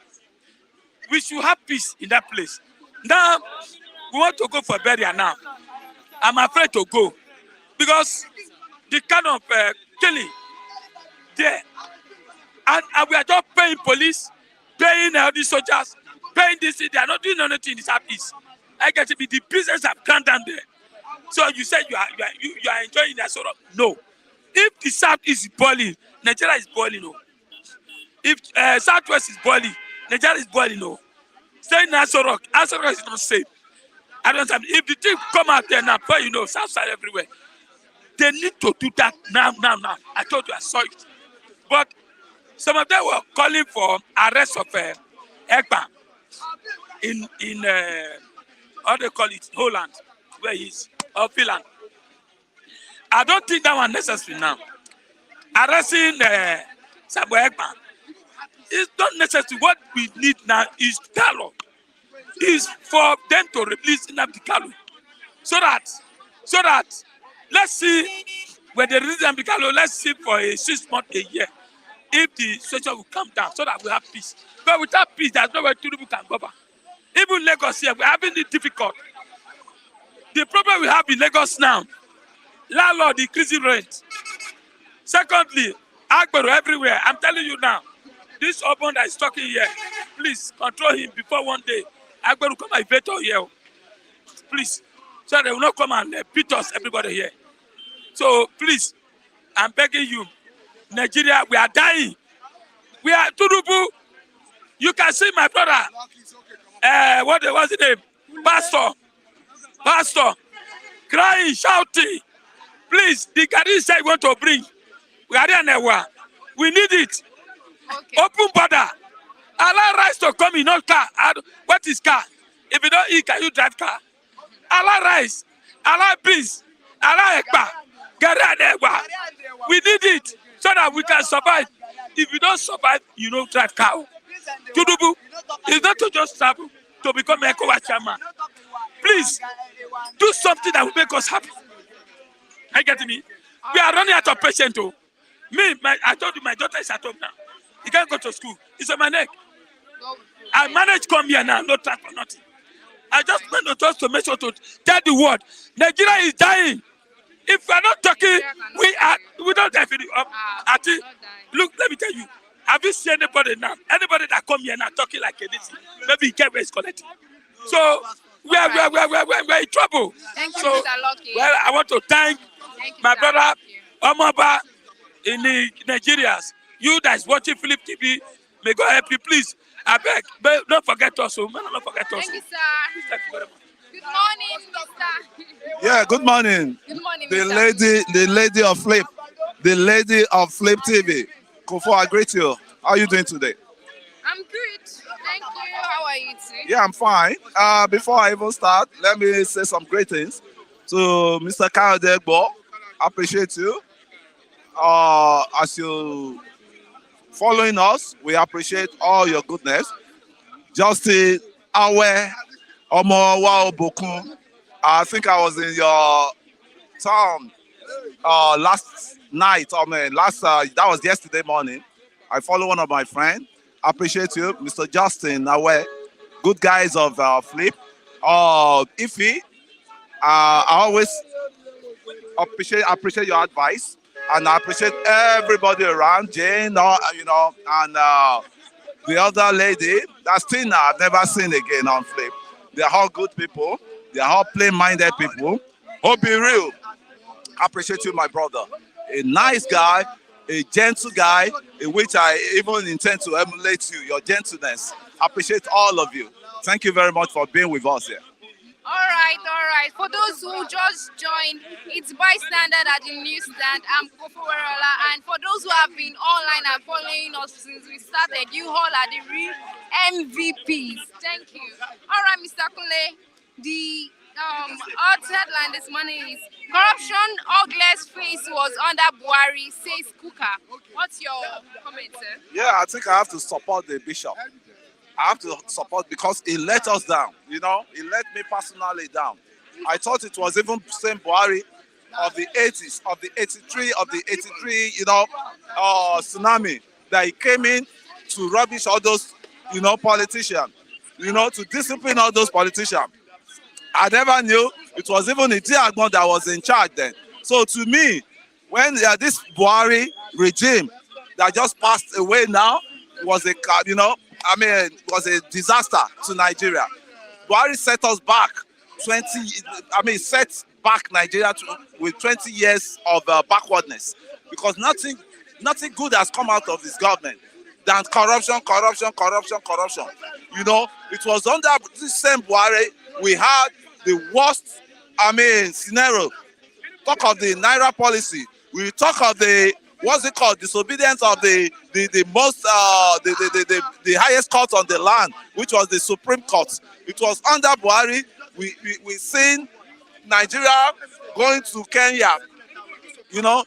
We should have peace in that place. Now we want to go for burial now. I'm afraid to go because the kind of killing there, and we are just paying police, paying all these soldiers, paying this. They are not doing anything in the Southeast. I get to be the business have gone down there. So you said you are enjoying that sort of no. If the Southeast is boiling, Nigeria is boiling. No. If Southwest is boiling, Nigeria is boiling. No. Stay in Aso Rock is not safe. I don't understand. If the thing come out there now, but you know, South side everywhere, they need to do that now. I told you I saw it. But some of them were calling for arrest of Ekpa in how they call it, Holland, where he is, or Finland. I don't think that one necessary now. Arresting Sabo Ekpa is not necessary. What we need now is dialogue. Is for them to release Nnamdi Kanu, so that let's see when they release Nnamdi Kanu, let's see for a 6 months, a year, if the situation will come down, so that we have peace. But without peace, there's no way Tinubu can govern. Even Lagos here, we're having it difficult. The problem we have in Lagos now, landlord increasing rent. Secondly, Agbero everywhere. I'm telling you now, this urban that is talking here, please control him before one day. I'm going to come and veto here. Please. So they will not come and beat us, everybody here. So please, I'm begging you. Nigeria, we are dying. We are Tinubu. You can see my brother. What was his name? Pastor. Crying, shouting. Please, the Gadi said we want to bring. We are there. We need it. Okay. Open border. Allow rice to come in, not car. What is car? If you don't eat, can you drive car? Allow rice. Allow beans. Allow ekpa. We need it so that we can survive. If you don't survive, you don't drive car. Tinubu, it's not to just travel to become a ECOWAS chairman. Please, do something that will make us happy. Are you getting me? We are running out of patience. I told you my daughter is at home now. He can't go to school. It's on my neck. I managed to come here now, no time for nothing. I just went to make sure to tell the world, Nigeria is dying. If we are not talking, we don't die. Look, let me tell you, have you seen anybody now? Anybody that come here now talking like this, maybe he can't raise collecting. So we are in trouble. Thank you, so, Mr. Lucky. Well, I want to thank my brother Omaba in the Nigerians. You that is watching Philip TV, may God help you, please. I beg, but don't forget us. Don't forget us. Thank you, sir. Thank you very much. Good morning, Mr. Yeah, good morning. Good morning, the lady of Flip TV. Kofo, I greet you. How are you doing today? I'm good. Thank you. How are you too? Yeah, I'm fine. Before I even start, let me say some greetings to Mr. Kayode Egbo. Appreciate you. As you following us, we appreciate all your goodness. Justin Awe Omowa Obokun. I think I was in your town last night. That was yesterday morning. I follow one of my friends. Appreciate you, Mr. Justin Awe. Good guys of Flip. Ifi. I always appreciate your advice, and I appreciate everybody around. Jane, and the other lady, that's Tina. I've never seen again on Flip. They're all good people. They're all plain-minded people. Hope be real. Appreciate you, my brother. A nice guy, a gentle guy, in which I even intend to emulate you, your gentleness. Appreciate all of you. Thank you very much for being with us here. All right. For those who just joined, it's bystander at the newsstand. I'm Kofo Werola, and for those who have been online and following us since we started, you all are the real MVPs. Thank you. All right, Mr. Kule, the hot headline this morning is corruption ugliest face was under Buhari, says Kuka. What's your comment, sir? Yeah, I think I have to support the bishop. I have to support because he let us down. He let me personally down. I thought it was even same Buhari of the 80s, of the 83, tsunami that he came in to rubbish all those, politicians, to discipline all those politicians. I never knew it was even Idi Agbon that was in charge then. So to me, when this Buhari regime that just passed away now was was a disaster to Nigeria. Buhari set us back set back Nigeria with 20 years of backwardness, because nothing good has come out of this government than corruption. It was under this same Buhari we had the worst scenario. Talk of the Naira policy. We talk of the disobedience of the highest court on the land, which was the Supreme Court. It was under Buhari we seen Nigeria going to Kenya, to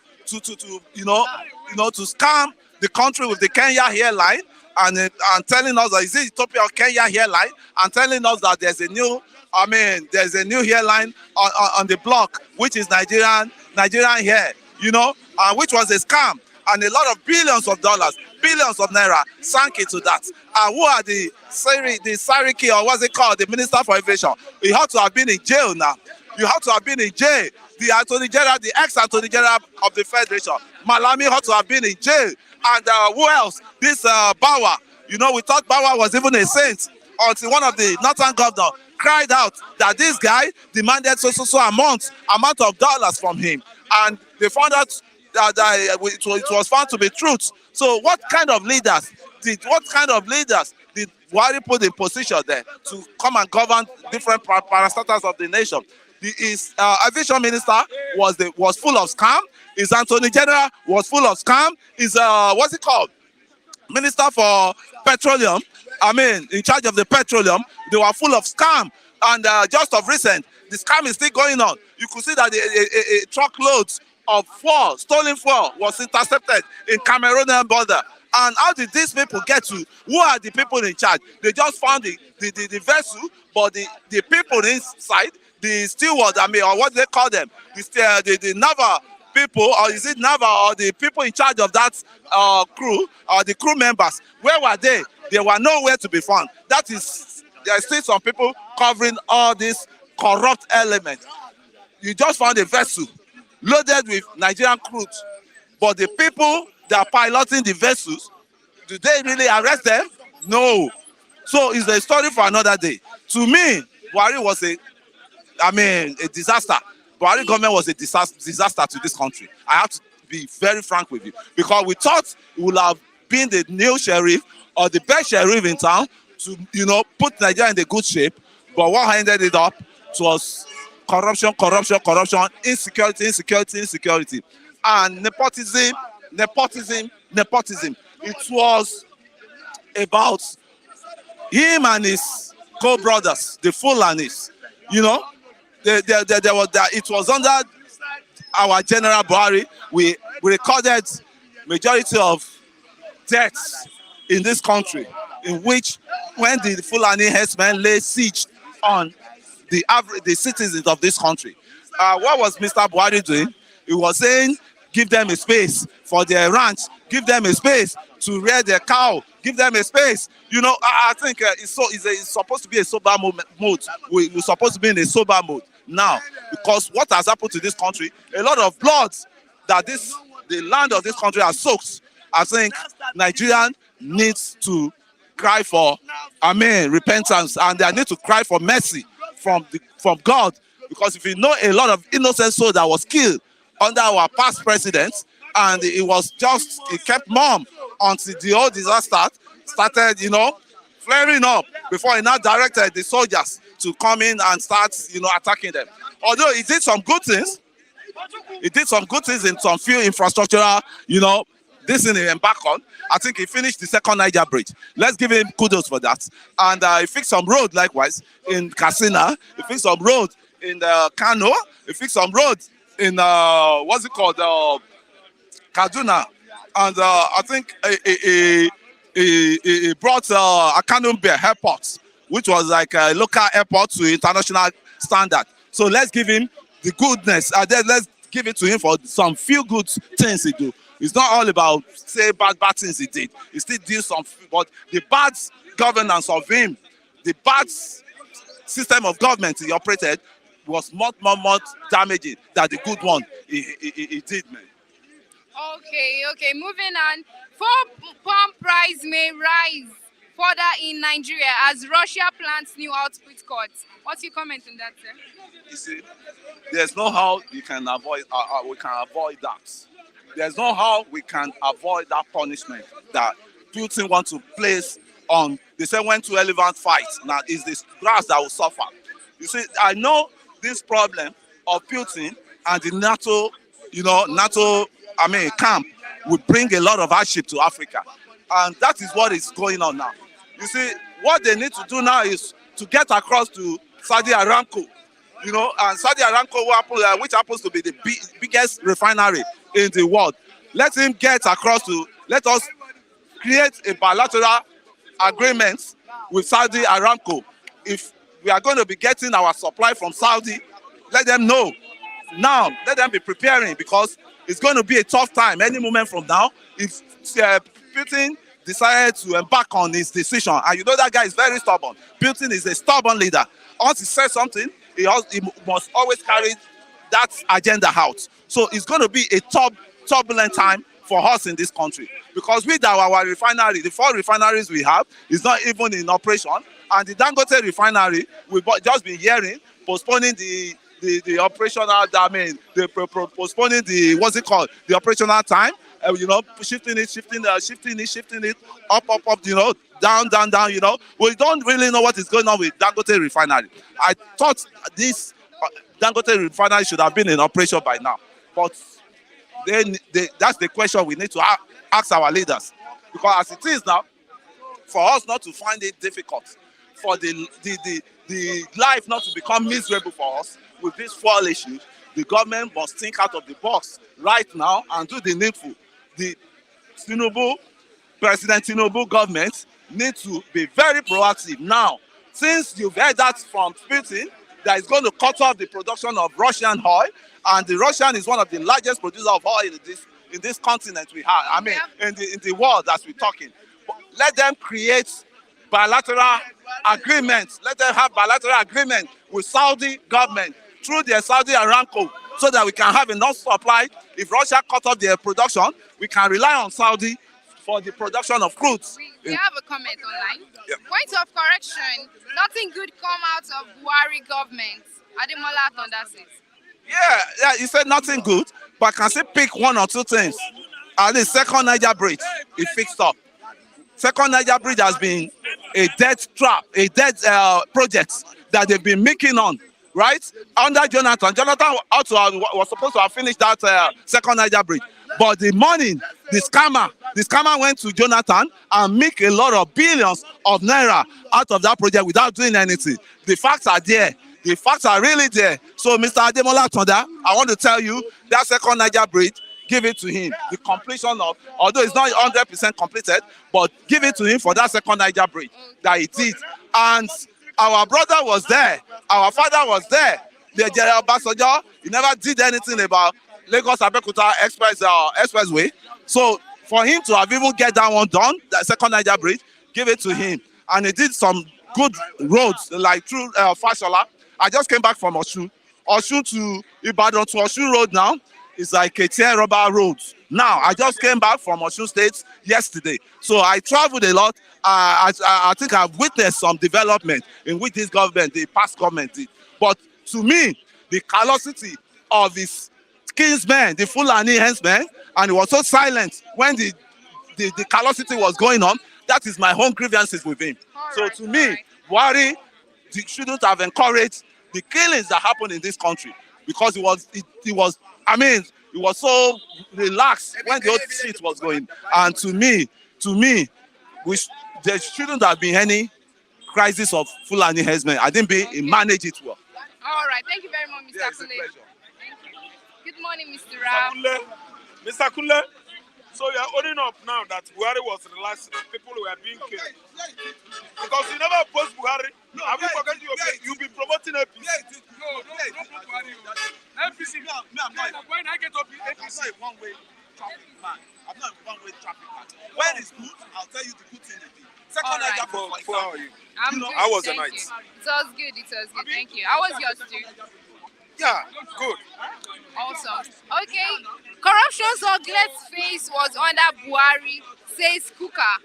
scam the country with the Kenya airline and telling us that is it Ethiopia or Kenya airline, and telling us that there's a new airline on the block, which is Nigerian air, which was a scam, and a lot of billions of dollars, billions of naira sank into that. And who are the Sariki, or what's it called, the Minister for Aviation? He had to have been in jail now. You have to have been in jail. The Attorney General, the ex-Attorney General of the Federation, Malami, had to have been in jail. And who else? This Bawa. We thought Bawa was even a saint until one of the northern governors cried out that this guy demanded so amount of dollars from him, and they found out that it was found to be truth. So what kind of leaders did Buhari put in position there to come and govern different parastatals of the nation? His aviation minister was full of scam. His Attorney General was full of scam. His Minister for Petroleum, in charge of the petroleum, they were full of scam. And just of recent, the scam is still going on. You could see that a truckload of stolen fuel was intercepted in Cameroonian border. And how did these people get to? Who are the people in charge? They just found the vessel, but the people inside, the steward, or what they call them, the naval people, or is it naval, or the people in charge of that crew, or the crew members, where were they? They were nowhere to be found. There are still some people covering all these corrupt elements. You just found a vessel loaded with Nigerian crude, but the people that are piloting the vessels, do they really arrest them? No. So it's a story for another day. To me, Buhari was a disaster. Buhari government was a disaster to this country. I have to be very frank with you, because we thought it would have been the new sheriff or the best sheriff in town to, put Nigeria in a good shape. But what ended it up was corruption, insecurity, and nepotism nepotism. It was about him and his co-brothers, the Fulanis. You know, there was that. It was under our General Buhari. We recorded majority of deaths in this country, in which when the Fulani herdsmen lay siege on the citizens of this country. What was Mr. Buhari doing? He was saying, give them a space for their ranch, give them a space to rear their cow, give them a space. You know, I think it's supposed to be a sober mode. We're supposed to be in a sober mode now, because what has happened to this country, a lot of blood that the land of this country has soaked. I think Nigerian needs to cry for, repentance, and they need to cry for mercy from God. Because if you know, a lot of innocent soul that was killed under our past presidents, and it kept mum until the whole disaster started, flaring up before he now directed the soldiers to come in and start, attacking them. Although he did some good things, in some few infrastructural, this thing he embarked on. I think he finished the second Niger bridge. Let's give him kudos for that. And he fixed some road likewise in Katsina. He fixed some road in Kano. He fixed some road in Kaduna. And I think he brought Akanumbe Airport, which was like a local airport to international standard. So let's give him the goodness. Let's give it to him for some few good things he do. It's not all about, say, bad things he did. He still did some, but the bad governance of him, the bad system of government he operated was much more damaging than the good one he did, man. Okay. Moving on. Palm price may rise further in Nigeria as Russia plans new output cuts. What's your comment on that, sir? You see, there's no how we can avoid that. There's no how we can avoid that punishment that Putin wants to place on. They say when two elephants fight, now it's this grass that will suffer. You see, I know this problem of Putin and the NATO camp will bring a lot of hardship to Africa. And that is what is going on now. You see, what they need to do now is to get across to Saudi Aramco, and Saudi Aramco, which happens to be the biggest refinery in the world. Let him get across let us create a bilateral agreement with Saudi Aramco. If we are going to be getting our supply from Saudi, let them know. Now, let them be preparing, because it's going to be a tough time any moment from now. If Putin decided to embark on his decision, and that guy is very stubborn. Putin is a stubborn leader. Once he says something, he must always carry that agenda out. So it's going to be a turbulent time for us in this country, because with our refinery, the 4 refineries we have is not even in operation, and the Dangote refinery, we've just been hearing postponing the operational, postponing the operational time, shifting it up, down, we don't really know what is going on with Dangote refinery. I thought this Dangote refinery should have been in operation by now, but that's the question we need to ask our leaders, because as it is now, for us not to find it difficult, for the life not to become miserable for us with these 4 issues, the government must think out of the box right now and do the needful. The President Tinubu government needs to be very proactive now. Since you've heard that from Putin, that is going to cut off the production of Russian oil, and the Russian is one of the largest producers of oil in this continent we have. In the world as we're talking. Let them create bilateral agreements. Let them have bilateral agreement with Saudi government through their Saudi Aramco, so that we can have enough supply. If Russia cut off their production, we can rely on Saudi for the production of crude. We have a comment online. Yeah. Point of correction, nothing good come out of Buhari government. Ademola Thundersays. Yeah, he said nothing good, but I can still pick 1 or 2 things. At the second Niger bridge, it fixed up. Second Niger bridge has been a dead project that they've been making on, right? Under Jonathan also was supposed to have finished that second Niger bridge. But the money, the scammer went to Jonathan and make a lot of billions of naira out of that project without doing anything. The facts are there. The facts are really there. So, Mr. Ademola Tonda, I want to tell you that second Niger bridge, give it to him. The completion of, although it's not 100% completed, but give it to him for that second Niger bridge that he did. And our brother was there. Our father was there. The General Basojo, he never did anything about Lagos Abeokuta expressway. So for him to have even get that one done, that second Niger bridge, give it to him. And he did some good roads like through Fashola. I just came back from Osun to Ibadan to Osun Road now. It's like a tear rubber road. Now, I just came back from Osun State yesterday. So I traveled a lot. I think I've witnessed some development in which this government, the past government did. But to me, the callosity of his kinsmen, the Fulani henchmen, and he was so silent when the callosity was going on, that is my own grievances with him. So to me, Buhari shouldn't have encouraged the killings that happened in this country, because it was so relaxed when the whole shit was going. And to me, there shouldn't have been any crisis of Fulani henchmen. I think he managed it well. All right, thank you very much, Mr. Yes, Kule. it's a pleasure. Thank you. Good morning, Mr. Rao. Mr. Kule, so you are owning up now that Buhari was relaxed, people were being killed. Because you never opposed Buhari. Have you forgotten you've been promoting APC? No, Buhari. APC. When I get up, APC. I'm not a one-way traffic man. I'm not a one-way traffic man. When it's good, I'll tell you the good thing they did. Second night, How are you? I'm good. How was the Thank night? you. It was good. Thank you. How was yours too? Yeah, good. Awesome. Okay. Corruption's ugliest face was under Buhari, says Kuka.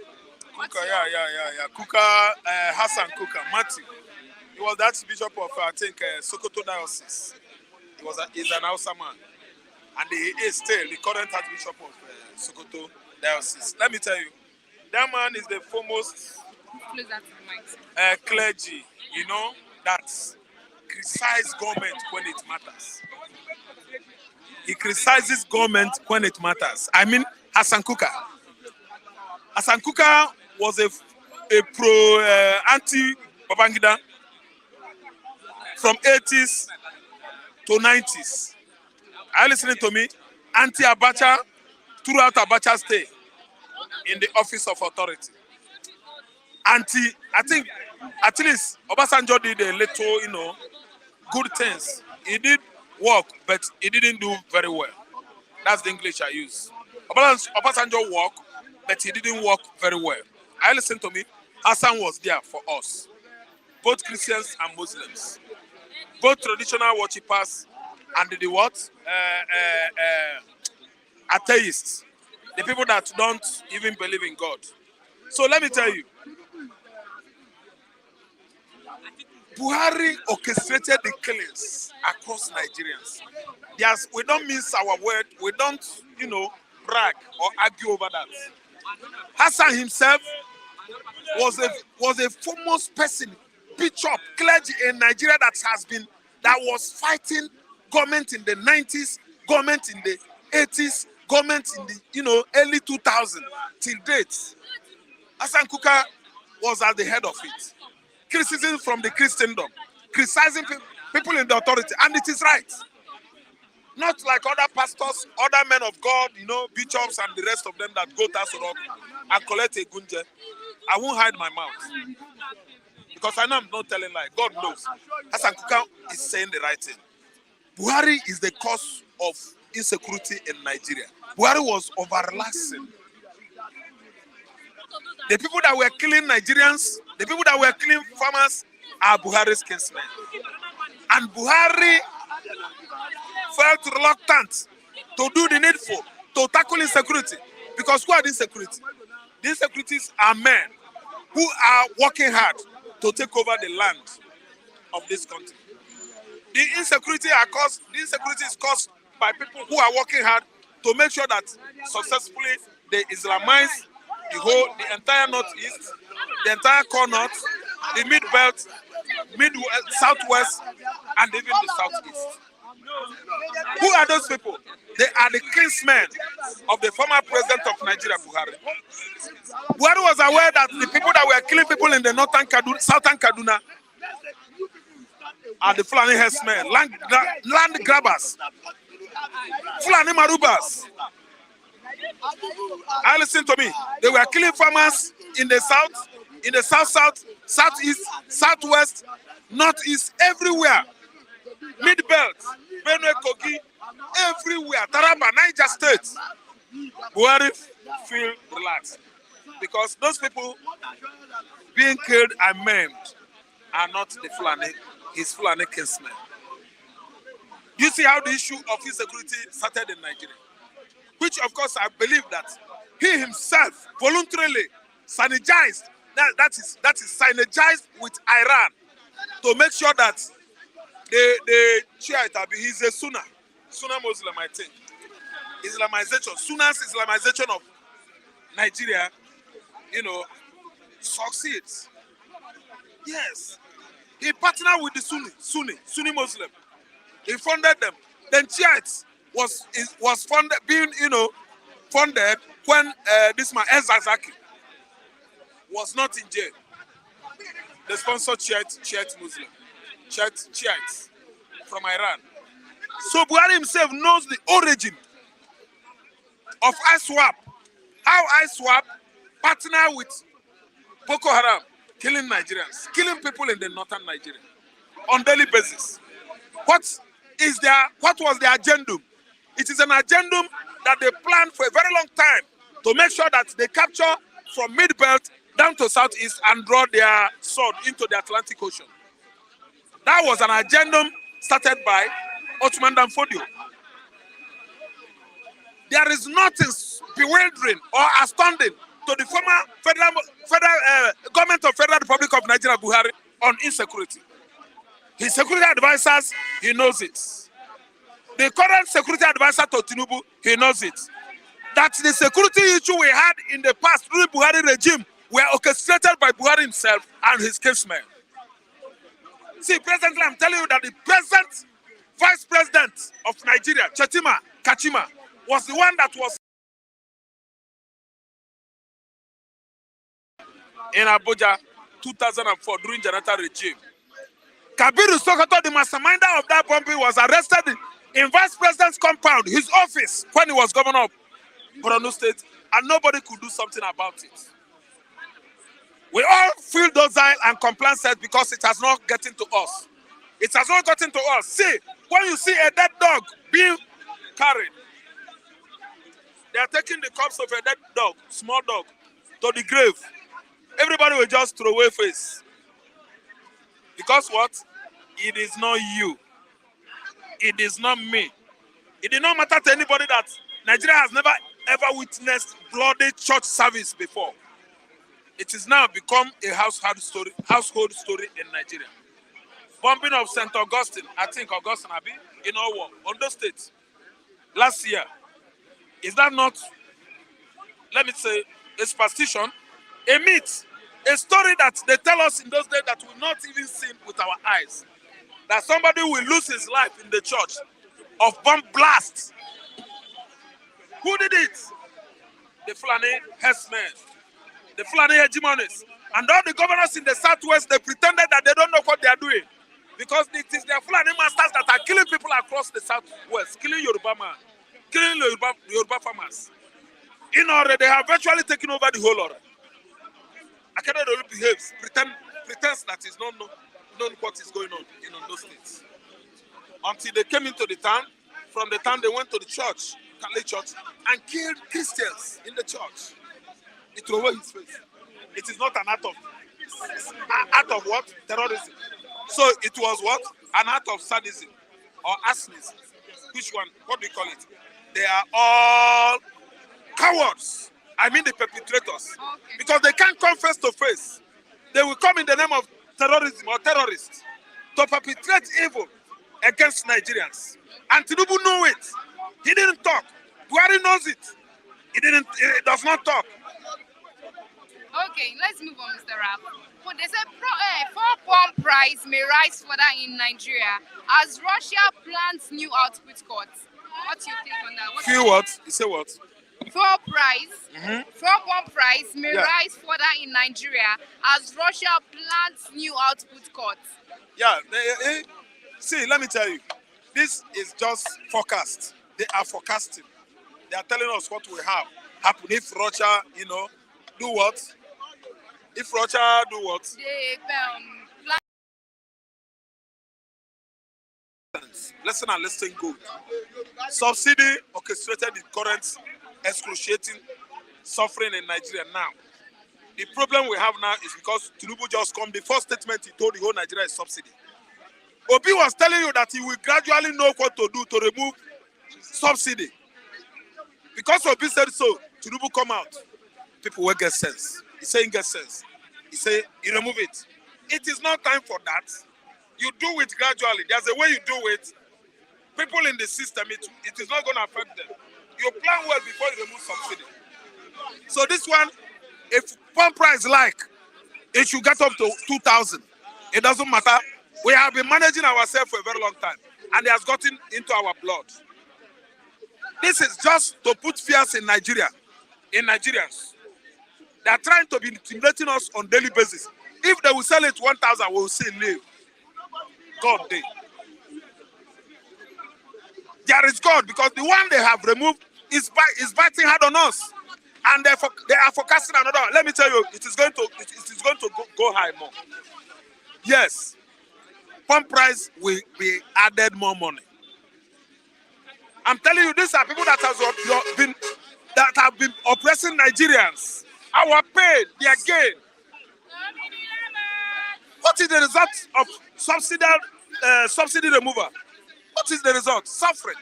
Kuka, yeah. Kuka, Hassan Kuka, Mati. He was the Archbishop of, I think, Sokoto Diocese. He's an Hausa man. And he is still the current Archbishop of Sokoto Diocese. Let me tell you, that man is the foremost clergy, that criticize government when it matters. He criticizes government when it matters. I mean, Hassan Kuka. Hassan Kuka was a anti-Babangida from 80s to 90s. Are you listening to me? Anti-Abacha throughout Abacha's stay in the office of authority. I think at least Obasanjo did a little, good things. He did work, but he didn't do very well. That's the English I use. Obasanjo worked, but he didn't work very well. I listen to me. Hassan was there for us, both Christians and Muslims, both traditional worshippers and the what? Atheists, the people that don't even believe in God. So let me tell you, Buhari orchestrated the killings across Nigerians. Yes, we don't mince our word. We don't, brag or argue over that. Hassan himself was a foremost person, bishop, clergy in Nigeria that was fighting government in the 90s, government in the 80s, government in the early 2000s till date. Hassan Kuka was at the head of it. Criticism from the Christendom, criticizing people in the authority, and it is right. Not like other pastors, other men of God, bishops and the rest of them that go to Asorok and collect a gunje. I won't hide my mouth because I know I'm not telling lies. God knows. Hassan Kuka is saying the right thing. Buhari is the cause of insecurity in Nigeria. Buhari was over-relaxing. The people that were killing Nigerians, the people that were killing farmers are Buhari's kinsmen. And Buhari felt reluctant to do the needful, to tackle insecurity. Because who are the insecurity? The insecurities are men who are working hard to take over the land of this country. The insecurity is caused by people who are working hard to make sure that successfully they Islamize the entire northeast, the entire core north, the mid belt, southwest, and even the southeast. Who are those people? They are the kinsmen of the former president of Nigeria, Buhari. Buhari was aware that the people that were killing people in the southern Kaduna are the Fulani herdsmen, land grabbers, Fulani Marubas. Listen to me. They were killing farmers in the south, south, southeast, southwest, northeast, everywhere. Mid-belt, Benue, Kogi, everywhere. Taraba, Niger State. Buhari feel relaxed because those people being killed and maimed are not the Fulani, his Fulani kinsmen. You see how the issue of insecurity started in Nigeria, which of course I believe that he himself voluntarily synergized, that is synergized with Iran to make sure that the Shiite, he's a Sunni Muslim, I think. Islamization, Sunna's Islamization of Nigeria, succeeds. Yes. He partnered with the Sunni Muslim. He funded them. Then Shiites was funded, funded when this man El-Zakzaky was not in jail. They sponsored Shiite Muslim, Shiites from Iran. So Buhari himself knows the origin of ISWAP. How ISWAP partner with Boko Haram, killing Nigerians, killing people in the northern Nigeria on daily basis. What was their agenda? It is an agenda that they planned for a very long time to make sure that they capture from mid-belt down to southeast and draw their sword into the Atlantic Ocean. That was an agenda started by Ottoman Dan Fodio. There is nothing bewildering or astounding to the former federal government of Federal Republic of Nigeria, Buhari, on insecurity. His security advisors, he knows it. The current security advisor to Tinubu, he knows it. That the security issue we had in the past through the Buhari regime were orchestrated by Buhari himself and his kinsmen. See, presently, I'm telling you that the present vice president of Nigeria, Chetima Kachima, was the one that was in Abuja 2004 during Jonathan regime. Kabiru Sokoto, the masterminder of that bombing, was arrested in vice president's compound, his office, when he was governor of Borno State, and nobody could do something about it. We all feel docile and complained because it has not gotten to us. It has not gotten to us. See, when you see a dead dog being carried, they are taking the corpse of a dead dog, small dog, to the grave. Everybody will just throw away face. Because what? It is not you. It is not me. It did not matter to anybody that Nigeria has never ever witnessed bloody church service before. It is now become a household story in Nigeria. Bombing of St. Augustine, I think Augustine Abbey, in Owo, Ondo State, last year. Is that not, let me say, a superstition, a myth, a story that they tell us in those days that we've not even seen with our eyes? That somebody will lose his life in the church of bomb blast. Who did it? The Fulani herdsmen, the Fulani hegemonists, and all the governors in the southwest. They pretended that they don't know what they are doing because it is their Fulani masters that are killing people across the southwest, killing Yoruba man, killing Yoruba farmers. In order, they have virtually taken over the whole order. Akede only behaves, pretends that he's not known what is going on in those states. Until they came into the town, from the town they went to the church, Catholic church, and killed Christians in the church. It threw away his face. It is not an act of what? Terrorism. So it was what? An act of sadism or arsonicism. Which one? What do you call it? They are all cowards. I mean the perpetrators. Because they can't come face to face. They will come in the name of terrorism or terrorists to perpetrate evil against Nigerians. And Tinubu knew it. He didn't talk. Buhari knows it. He does not talk. Okay, let's move on, Mr. Rap. But they say fuel pump price may rise further in Nigeria as Russia plans new output cuts. What's your take on that? Few what? You say what? Fuel pump price may Yeah. rise further in Nigeria as Russia plans new output cuts. Yeah. See, let me tell you. This is just forecast. They are forecasting. They are telling us what will happen if Russia, do what? If Russia do what? They Listen and listen good. Subsidy orchestrated the current excruciating suffering in Nigeria now. The problem we have now is because Tinubu just come. The first statement he told the whole Nigeria is subsidy. Obi was telling you that he will gradually know what to do to remove subsidy. Because Obi said so, Tinubu come out. People will get sense. He's saying get sense. He say you remove it. It is not time for that. You do it gradually. There's a way you do it. People in the system, it is not going to affect them. You plan well before you remove subsidy. So this one, if pump price it should get up to 2,000. It doesn't matter. We have been managing ourselves for a very long time, and it has gotten into our blood. This is just to put fears in Nigeria, in Nigerians. They are trying to be intimidating us on a daily basis. If they will sell it 1,000, we will still live. God day. There is God, because the one they have removed is biting hard on us, and they are forecasting another one. Let me tell you, it is going to go high more. Yes, pump price will be added more money. I'm telling you, these are people that have been oppressing Nigerians. Our pain, their gain. What is the result of subsidy removal? What is the result? Suffering.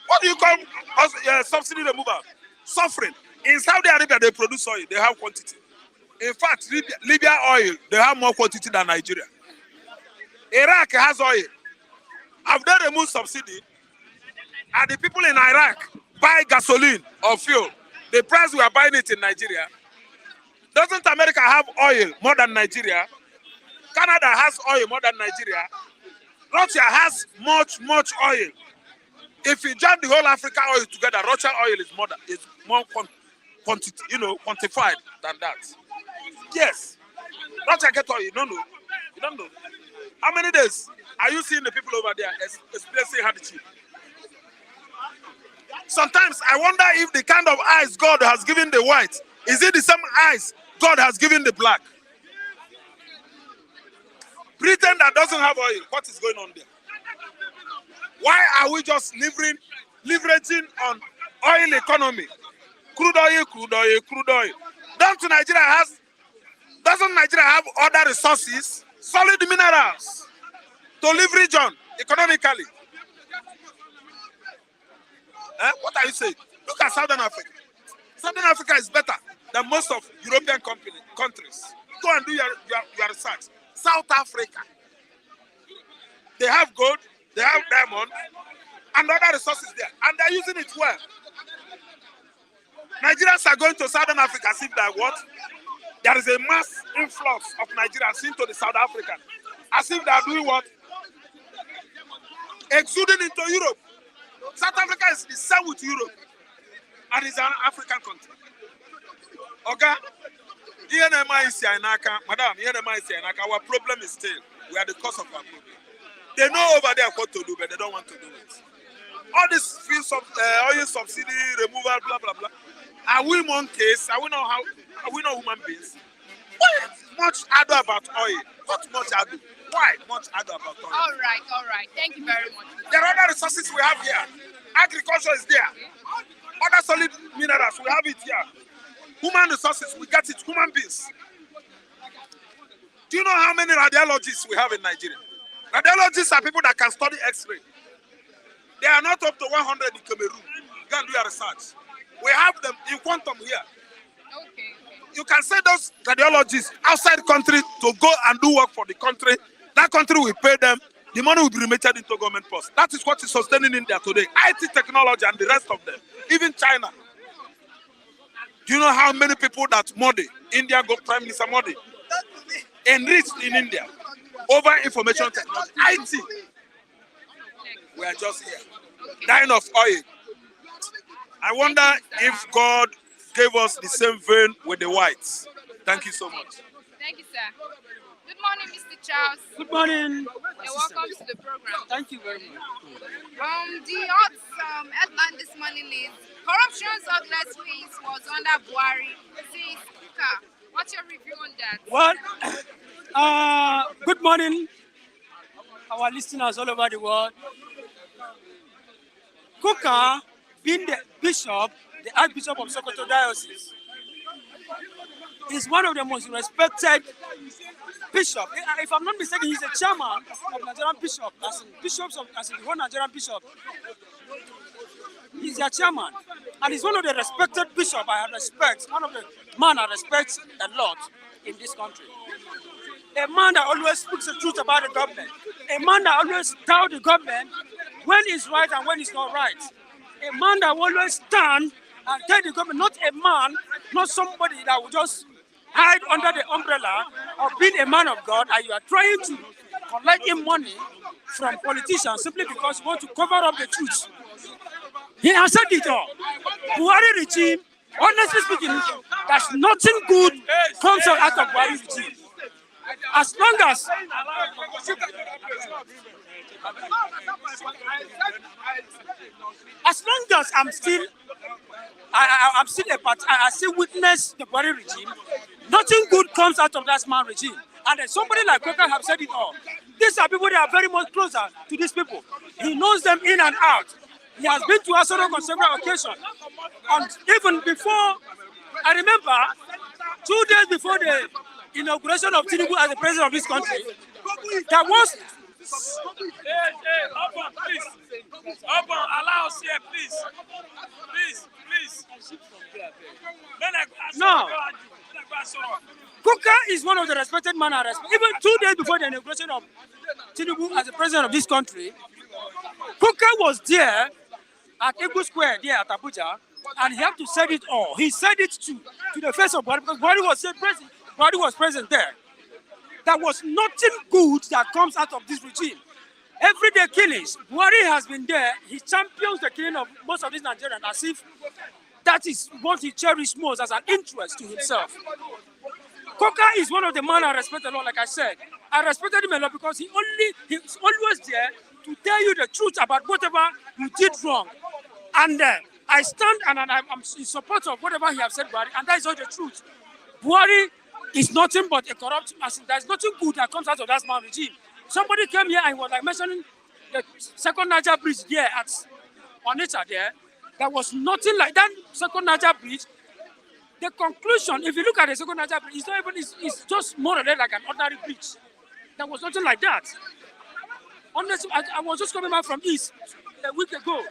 What do you call subsidy removal? Suffering. In Saudi Arabia, they produce oil. They have quantity. In fact, Libya oil, they have more quantity than Nigeria. Iraq has oil. Have they removed subsidy? And the people in Iraq buy gasoline or fuel, the price we are buying it in Nigeria. Doesn't America have oil more than Nigeria? Canada has oil more than Nigeria. Russia has much oil. If you jam the whole Africa oil together, Russian oil is more quantity, quantified than that. Yes. Russia get oil, you don't know. You don't know. How many days are you seeing the people over there experiencing hardship? Sometimes I wonder if the kind of eyes God has given the white, is it the same eyes God has given the black? Britain that doesn't have oil, what is going on there? Why are we just leveraging on oil economy? Crude oil. Doesn't Nigeria have other resources, solid minerals, to leverage on economically? What are you saying? Look at Southern Africa. Southern Africa is better than most of European countries. Go and do your research. South Africa. They have gold, they have diamond, and other resources there. And they're using it well. Nigerians are going to Southern Africa as if that what? There is a mass influx of Nigerians into the South African. As if they are doing what? Exuding into Europe. South Africa is the same with Europe. And it's an African country. Okay? Madam, our problem is still, we are the cause of our problem. They know over there what to do, but they don't want to do it. All this oil subsidy, removal, blah, blah, blah. Are we monkeys? Are we not human beings? Why much ado about oil? What much ado? Why much ado about oil? All right. Thank you very much. There are other resources we have here. Agriculture is there. Other solid minerals, we have it here. Human resources, we get it. Human beings. Do you know how many radiologists we have in Nigeria? Radiologists are people that can study X-ray. They are not up to 100 in Cameroon. You can do your research. We have them in quantum here. Okay. You can send those radiologists outside the country to go and do work for the country. That country will pay them. The money will be remitted into government posts. That is what is sustaining India today. IT technology and the rest of them. Even China. Do you know how many people that Modi, India got Prime Minister Modi, enriched in India over information technology, IT? We are just here, dying of oil. I wonder if God gave us the same vein with the whites. Thank you so much. Thank you, sir. Good morning, Mr. Charles. Good morning. And welcome to the program. Thank you very much. The hot headline this morning is corruption's ugliest face was under Buhari, says Kuka. What's your review on that? Well, good morning, our listeners all over the world. Kuka, being the bishop, the Archbishop of Sokoto Diocese, is one of the most respected bishops. If I'm not mistaken, he's a chairman of Nigerian bishop, as in the whole Nigerian bishop. He's their chairman, and he's one of the respected bishops I respect. One of the man I respect a lot in this country. A man that always speaks the truth about the government. A man that always tells the government when it's right and when it's not right. A man that always stand and tell the government, not a man, not somebody that will just hide under the umbrella of being a man of God, and you are trying to collect him money from politicians simply because you want to cover up the truth. He has said it all. Buhari regime, honestly speaking, there's nothing good comes out of Buhari regime. As long as I'm still I still witness the Buhari regime, nothing good comes out of that man regime. And then somebody like Kweka have said it all. These are people that are very much closer to these people. He knows them in and out. He has been to Asoro on several occasions. And even before, I remember, 2 days before the inauguration of Tinubu as the president of this country, there was... Open, please. Open, allow us here, please. Please. No. Kuka is one of the respected men I respect. Even 2 days before the inauguration of Tinubu as the president of this country, Kuka was there at Egu Square, there at Abuja, and he had to say it all. He said it to the face of Buhari, because Buhari was present there. There was nothing good that comes out of this regime. Everyday killings, Buhari has been there. He champions the killing of most of these Nigerians as if that is what he cherishes most as an interest to himself. Kuka is one of the men I respect a lot, like I said. I respected him a lot because he's always there to tell you the truth about whatever you did wrong. And I stand and I'm in support of whatever he has said, Buhari, and that is all the truth. Buhari is nothing but a corrupt, there's nothing good that comes out of that man regime. Somebody came here and was like mentioning the second Niger bridge there at Onitsha there. There was nothing like that second Niger bridge. The conclusion, if you look at the second Niger bridge, it's not even, it's just more or less like an ordinary bridge. There was nothing like that. Honestly, I was just coming back from East a week ago.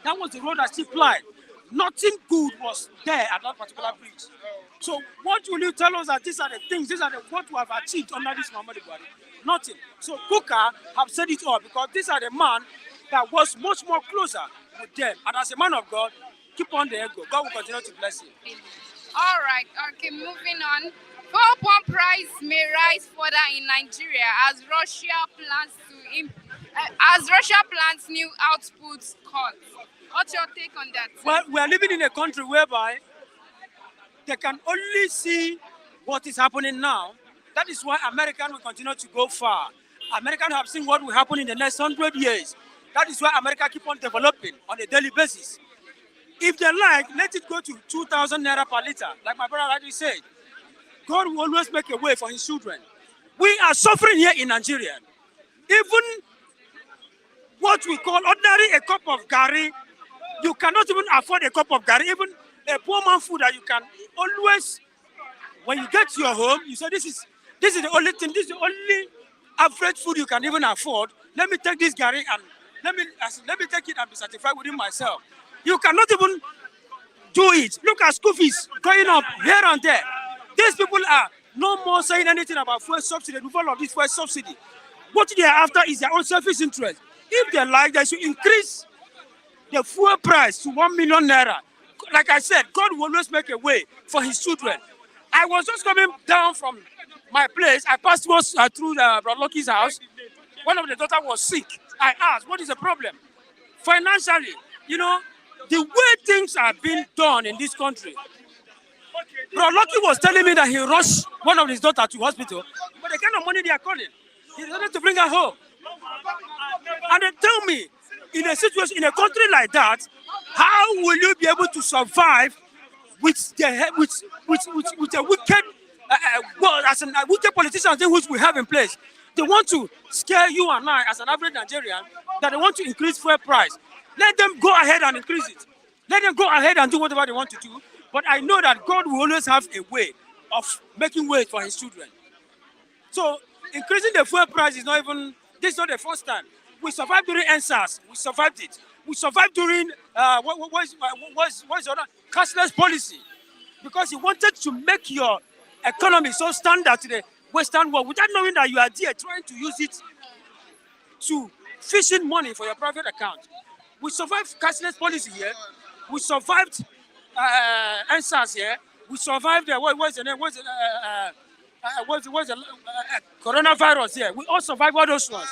That was the road that still plied. Nothing good was there at that particular bridge. So what will you tell us that these are the things, what we have achieved under this Muhammadu Buhari? Nothing. So Kuka have said it all because these are the man that was much more closer with them. And as a man of God, keep on the ego. God will continue to bless you. All right. Okay, moving on. Fuel pump price may rise further in Nigeria as Russia plans new output cuts. What's your take on that? Well, we are living in a country whereby they can only see what is happening now. That is why Americans will continue to go far. Americans have seen what will happen in the next 100 years. That is why America keep on developing on a daily basis. If they like, let it go to 2,000 naira per liter, like my brother already said. God will always make a way for his children. We are suffering here in Nigeria. Even what we call ordinary a cup of garri, you cannot even afford a cup of garri. Even a poor man food that you can always, when you get to your home, you say, this is the only thing, this is the only average food you can even afford. Let me take this garri and let me take it and be satisfied within myself. You cannot even do it. Look at school fees going up here and there. These people are no more saying anything about fuel subsidy, the all of this fuel subsidy. What they are after is their own selfish interest. If they like, they should increase the fuel price to 1 million naira. like I said, God will always make a way for his children. I was just coming down from my place. I passed through Brother Lucky's house. One of the daughters was sick. I asked, what is the problem? Financially, the way things are being done in this country. Brother Lucky was telling me that he rushed one of his daughters to hospital, but the kind of money they are calling, he decided to bring her home. And they tell me, in a situation, in a country like that, how will you be able to survive with a wicked, wicked politicians which we have in place? They want to scare you and I as an average Nigerian that they want to increase fuel price. Let them go ahead and increase it. Let them go ahead and do whatever they want to do. But I know that God will always have a way of making way for his children. So increasing the fuel price is not even, this is not the first time. We survived during NSAS. We survived it. We survived during, what's the other? Cashless policy. Because he wanted to make your economy so standard to the Western world without knowing that you are there trying to use it to fish in money for your private account. We survived cashless policy here. We survived NSAS here. We survived what's the name? Coronavirus here. We all survived all those ones.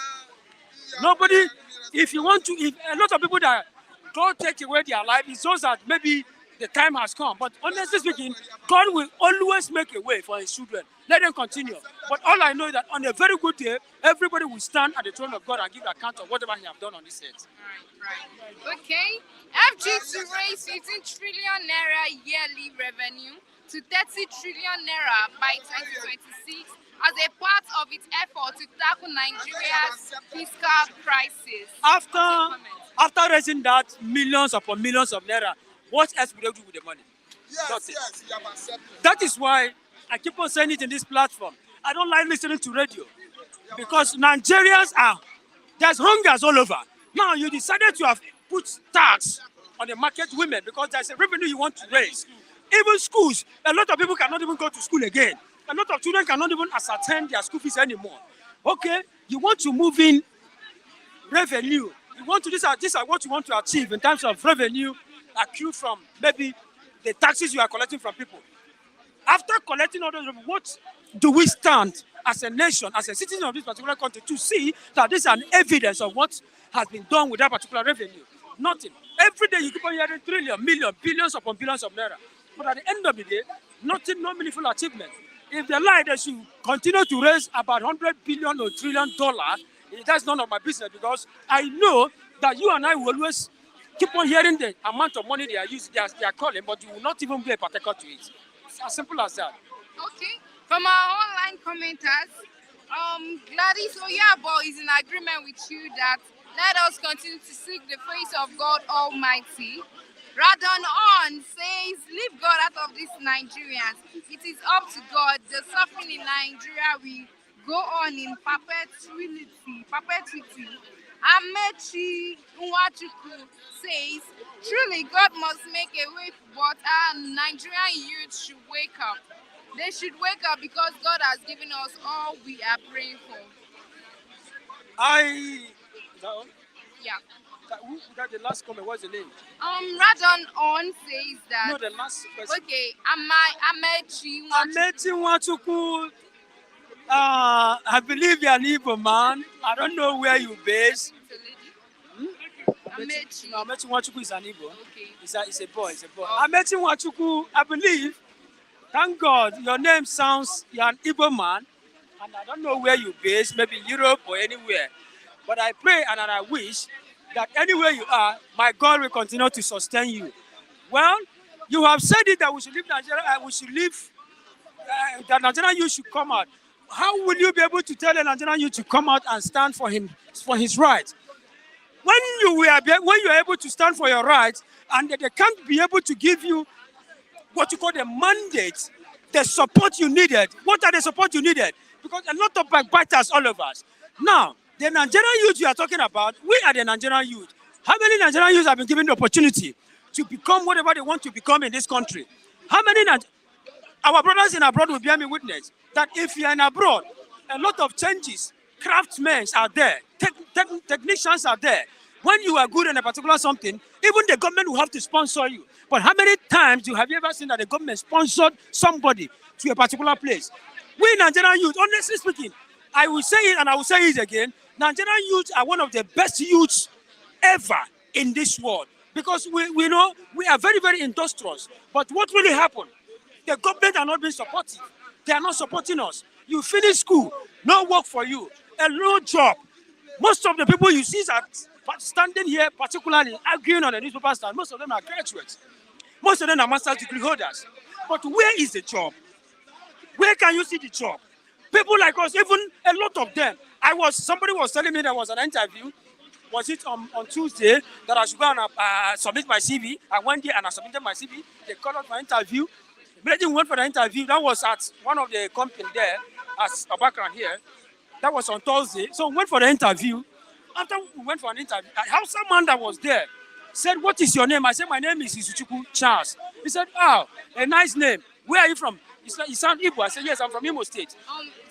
Nobody, if you want to, if a lot of people that God take away their life, it shows that maybe the time has come. But honestly speaking, God will always make a way for his children. Let them continue. But all I know is that on a very good day, everybody will stand at the throne of God and give account of whatever he has done on this earth. Right. Okay. FG to raise 15 trillion naira yearly revenue to 30 trillion naira by 2026 as a part of its effort to tackle Nigeria's fiscal crisis. After raising that millions upon millions of naira, what else would they do with the money? Yes. That is why I keep on saying it in this platform. I don't like listening to radio because Nigerians there's hungers all over. Now you decided to have put tax on the market women because there's a revenue you want to raise. Even schools, a lot of people cannot even go to school again. A lot of children cannot even ascertain their school fees anymore. Okay, you want to move in revenue. You want to, these are what you want to achieve in terms of revenue accrued from maybe the taxes you are collecting from people. After collecting all those, what do we stand as a nation, as a citizen of this particular country, to see that this is an evidence of what has been done with that particular revenue? Nothing. Every day you keep on hearing trillion, million, billions upon billions of naira. But at the end of the day, nothing, no meaningful achievement. If they lie, they should continue to raise about $100 billion or $1 trillion. That's none of my business because I know that you and I will always keep on hearing the amount of money they are using, they are calling, but you will not even be a partaker to it. It's as simple as that. Okay. From our online commenters, Gladys Oyabo is in agreement with you that let us continue to seek the face of God Almighty. Radon On says, leave God out of these Nigerians. It is up to God. The suffering in Nigeria will go on in perpetuity. Amechi Nwachuku says, truly God must make a way, but our Nigerian youth should wake up. They should wake up because God has given us all we are praying for. Yeah. That the last comment, what's the name? Radon On says that. No, the last person. Okay, Amechi Nwachuku. I believe you're an Igbo man. I don't know where you base. Amechi. No, Amechi Nwachuku is an Igbo. Okay. It's a boy. Amechi Nwachuku, I believe. Thank God, your name sounds, you're an Igbo man. And I don't know where you base, maybe Europe or anywhere. But I pray and I wish that anywhere you are, my God will continue to sustain you. Well, you have said it that we should leave Nigeria, that Nigerian youth should come out. How will you be able to tell a Nigerian youth to come out and stand for his rights? When you are able to stand for your rights and they can't be able to give you what you call the mandate, the support you needed. What are the support you needed? Because a lot of backbiters all of us. Now, the Nigerian youth you are talking about, we are the Nigerian youth. How many Nigerian youth have been given the opportunity to become whatever they want to become in this country? How many our brothers in abroad will bear me witness that if you are in abroad, a lot of changes, craftsmen are there, technicians are there. when you are good in a particular something, even the government will have to sponsor you. But how many times have you ever seen that the government sponsored somebody to a particular place? We Nigerian youth, honestly speaking, I will say it and I will say it again, Nigerian youth are one of the best youths ever in this world because we know we are very, very industrious. But what really happened? The government are not being supportive. They are not supporting us. You finish school, no work for you, and no job. Most of the people you see are standing here, particularly arguing on the newspaper stand, most of them are graduates. Most of them are master's degree holders. But where is the job? Where can you see the job? People like us, even a lot of them. Somebody was telling me there was an interview. Was it on Tuesday that I should go and submit my CV? I went there and I submitted my CV. They called out for interview. Immediately we went for the interview. That was at one of the companies there, as a background here. That was on Thursday. So we went for the interview. After we went for an interview, a Hausa man that was there said, "What is your name?" I said, "My name is Isuchuku Charles." He said, "Oh, a nice name. Where are you from?" He said, "You sound Igbo." I said, "Yes, I'm from Imo State."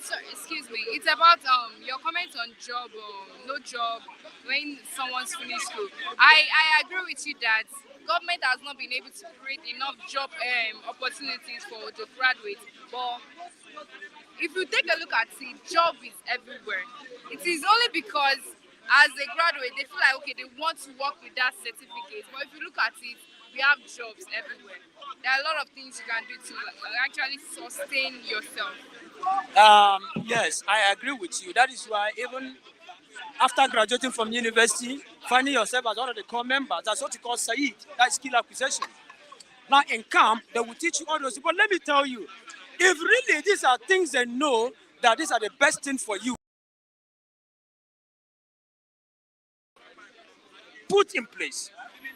So, excuse me. It's about your comment on job or no job when someone's finished school. I agree with you that government has not been able to create enough job opportunities for the graduates. But if you take a look at it, job is everywhere. It is only because as a graduate, they feel like, okay, they want to work with that certificate. But if you look at it, we have jobs everywhere. There are a lot of things you can do to actually sustain yourself. Yes, I agree with you. That is why even after graduating from university, finding yourself as one of the core members, that's what you call SAID, that's skill acquisition. Now in camp, they will teach you all those. But let me tell you, if really these are things they know that these are the best thing for you, put in place.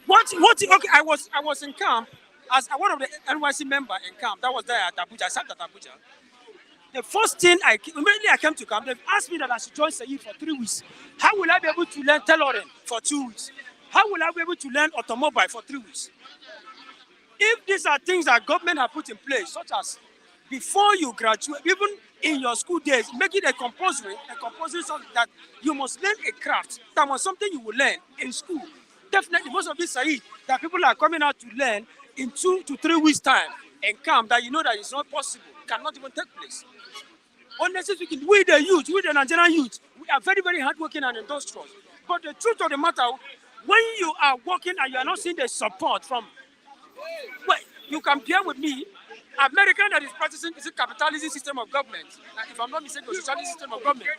Okay, I was in camp as one of the NYC member in camp. That was there at Abuja. I sat at Abuja. The first thing immediately I came to camp, they asked me that I should join SAID for 3 weeks. How will I be able to learn tailoring for 2 weeks? How will I be able to learn automobile for 3 weeks? If these are things that government have put in place, such as before you graduate, even in your school days, make it a compulsory something that you must learn a craft. That was something you will learn in school. Definitely, most of these SAID that people are coming out to learn in 2 to 3 weeks' time in camp that you know that it's not possible, cannot even take place. Honestly speaking, we the youth, we the Nigerian youth, we are very, very hardworking and industrious. But the truth of the matter, when you are working and you are not seeing the support from, well, you can bear with me, America that is practicing is a capitalism system of government. If I'm not mistaken, it's a socialist system of government.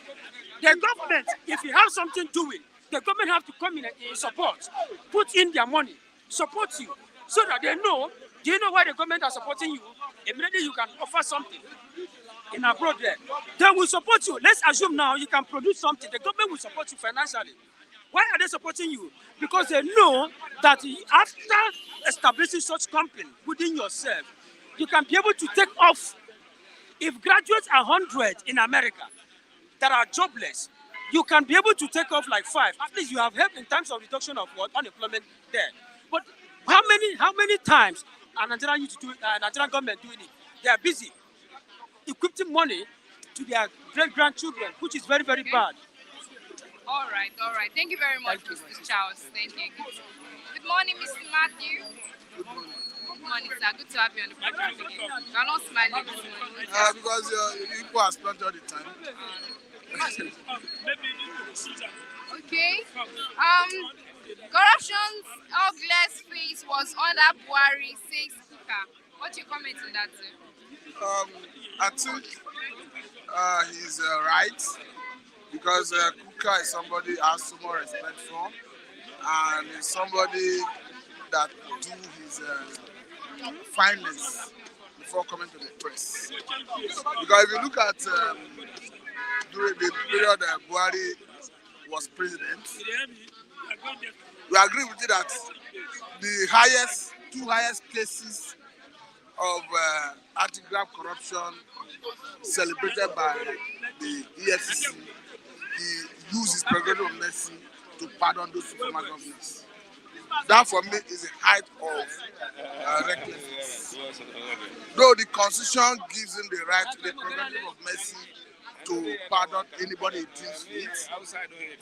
The government, if you have something doing, the government have to come in and support, put in their money, support you, so that they know, do you know why the government are supporting you? Immediately you can offer something in abroad there. They will support you. Let's assume now you can produce something. The government will support you financially. Why are they supporting you? Because they know that after establishing such company within yourself, you can be able to take off. If graduates are 100 in America that are jobless, you can be able to take off like 5. At least you have helped in terms of reduction of unemployment there. But how many times are Nigerian government doing it? They are busy equipping money to their great-grandchildren, which is very, very bad. All right. Thank you very much, Mr. Charles. Thank you. Good morning, Mr. Matthew. Good morning, sir. Good to have you on the program again. You're not smiling this morning. Because people are spent all the time. Okay. Corruption's ugliest face was under Buhari, says Kuka. What's your comment on that, sir? I think he's right because Kuka is somebody I have so much respect for, and is somebody that do his fineness before coming to the press. Because if you look at during the period that Buhari was president, we agree with you that the two highest cases of anti-graft corruption celebrated by the EFCC, he used his prerogative of mercy to pardon those former governors. That for me is the height of recklessness. Though the Constitution gives him the right to the prerogative of mercy to pardon anybody he thinks fit.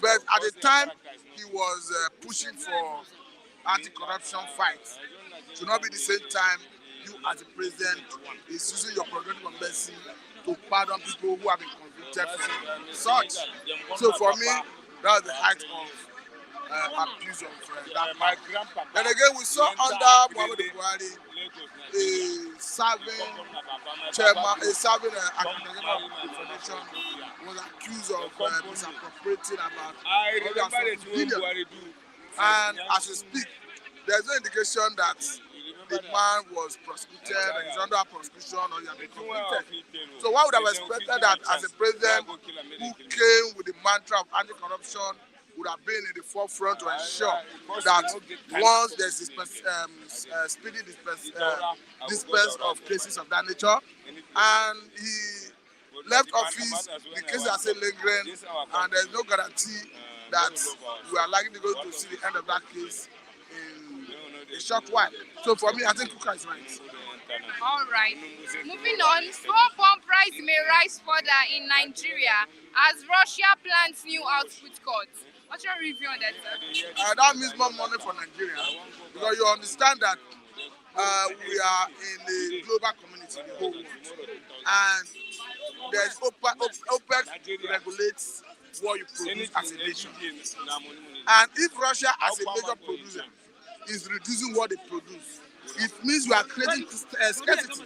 But at the time, he was pushing for anti-corruption fight. It should not be the same time you as the president is using your prerogative of mercy to pardon people who have been convicted for such. So for me, that was the height of abuse of that man. Then again, we saw under Muhammadu Buhari a serving chairman, a serving academic foundation was accused of misappropriating about 140 million. And as we speak, there's no indication that the man was prosecuted and he's under prosecution or he has been convicted. So one would have expected that as a president who came with the mantra of anti-corruption would have been in the forefront to ensure that once there's speedy dispense of cases of that nature, and he left office, the cases are still lingering, and there's no guarantee that we are likely to go to see the end of that case in a short while. So for me, I think Kuka is right. All right. Moving on, small bomb price may rise further in Nigeria as Russia plans new output cuts. What's your review on that, sir? That means more money for Nigeria, because you understand that we are in the global community, the whole world, and there's OPEC regulates what you produce as a nation. And if Russia, as a major producer, is reducing what they produce, it means we are creating scarcity.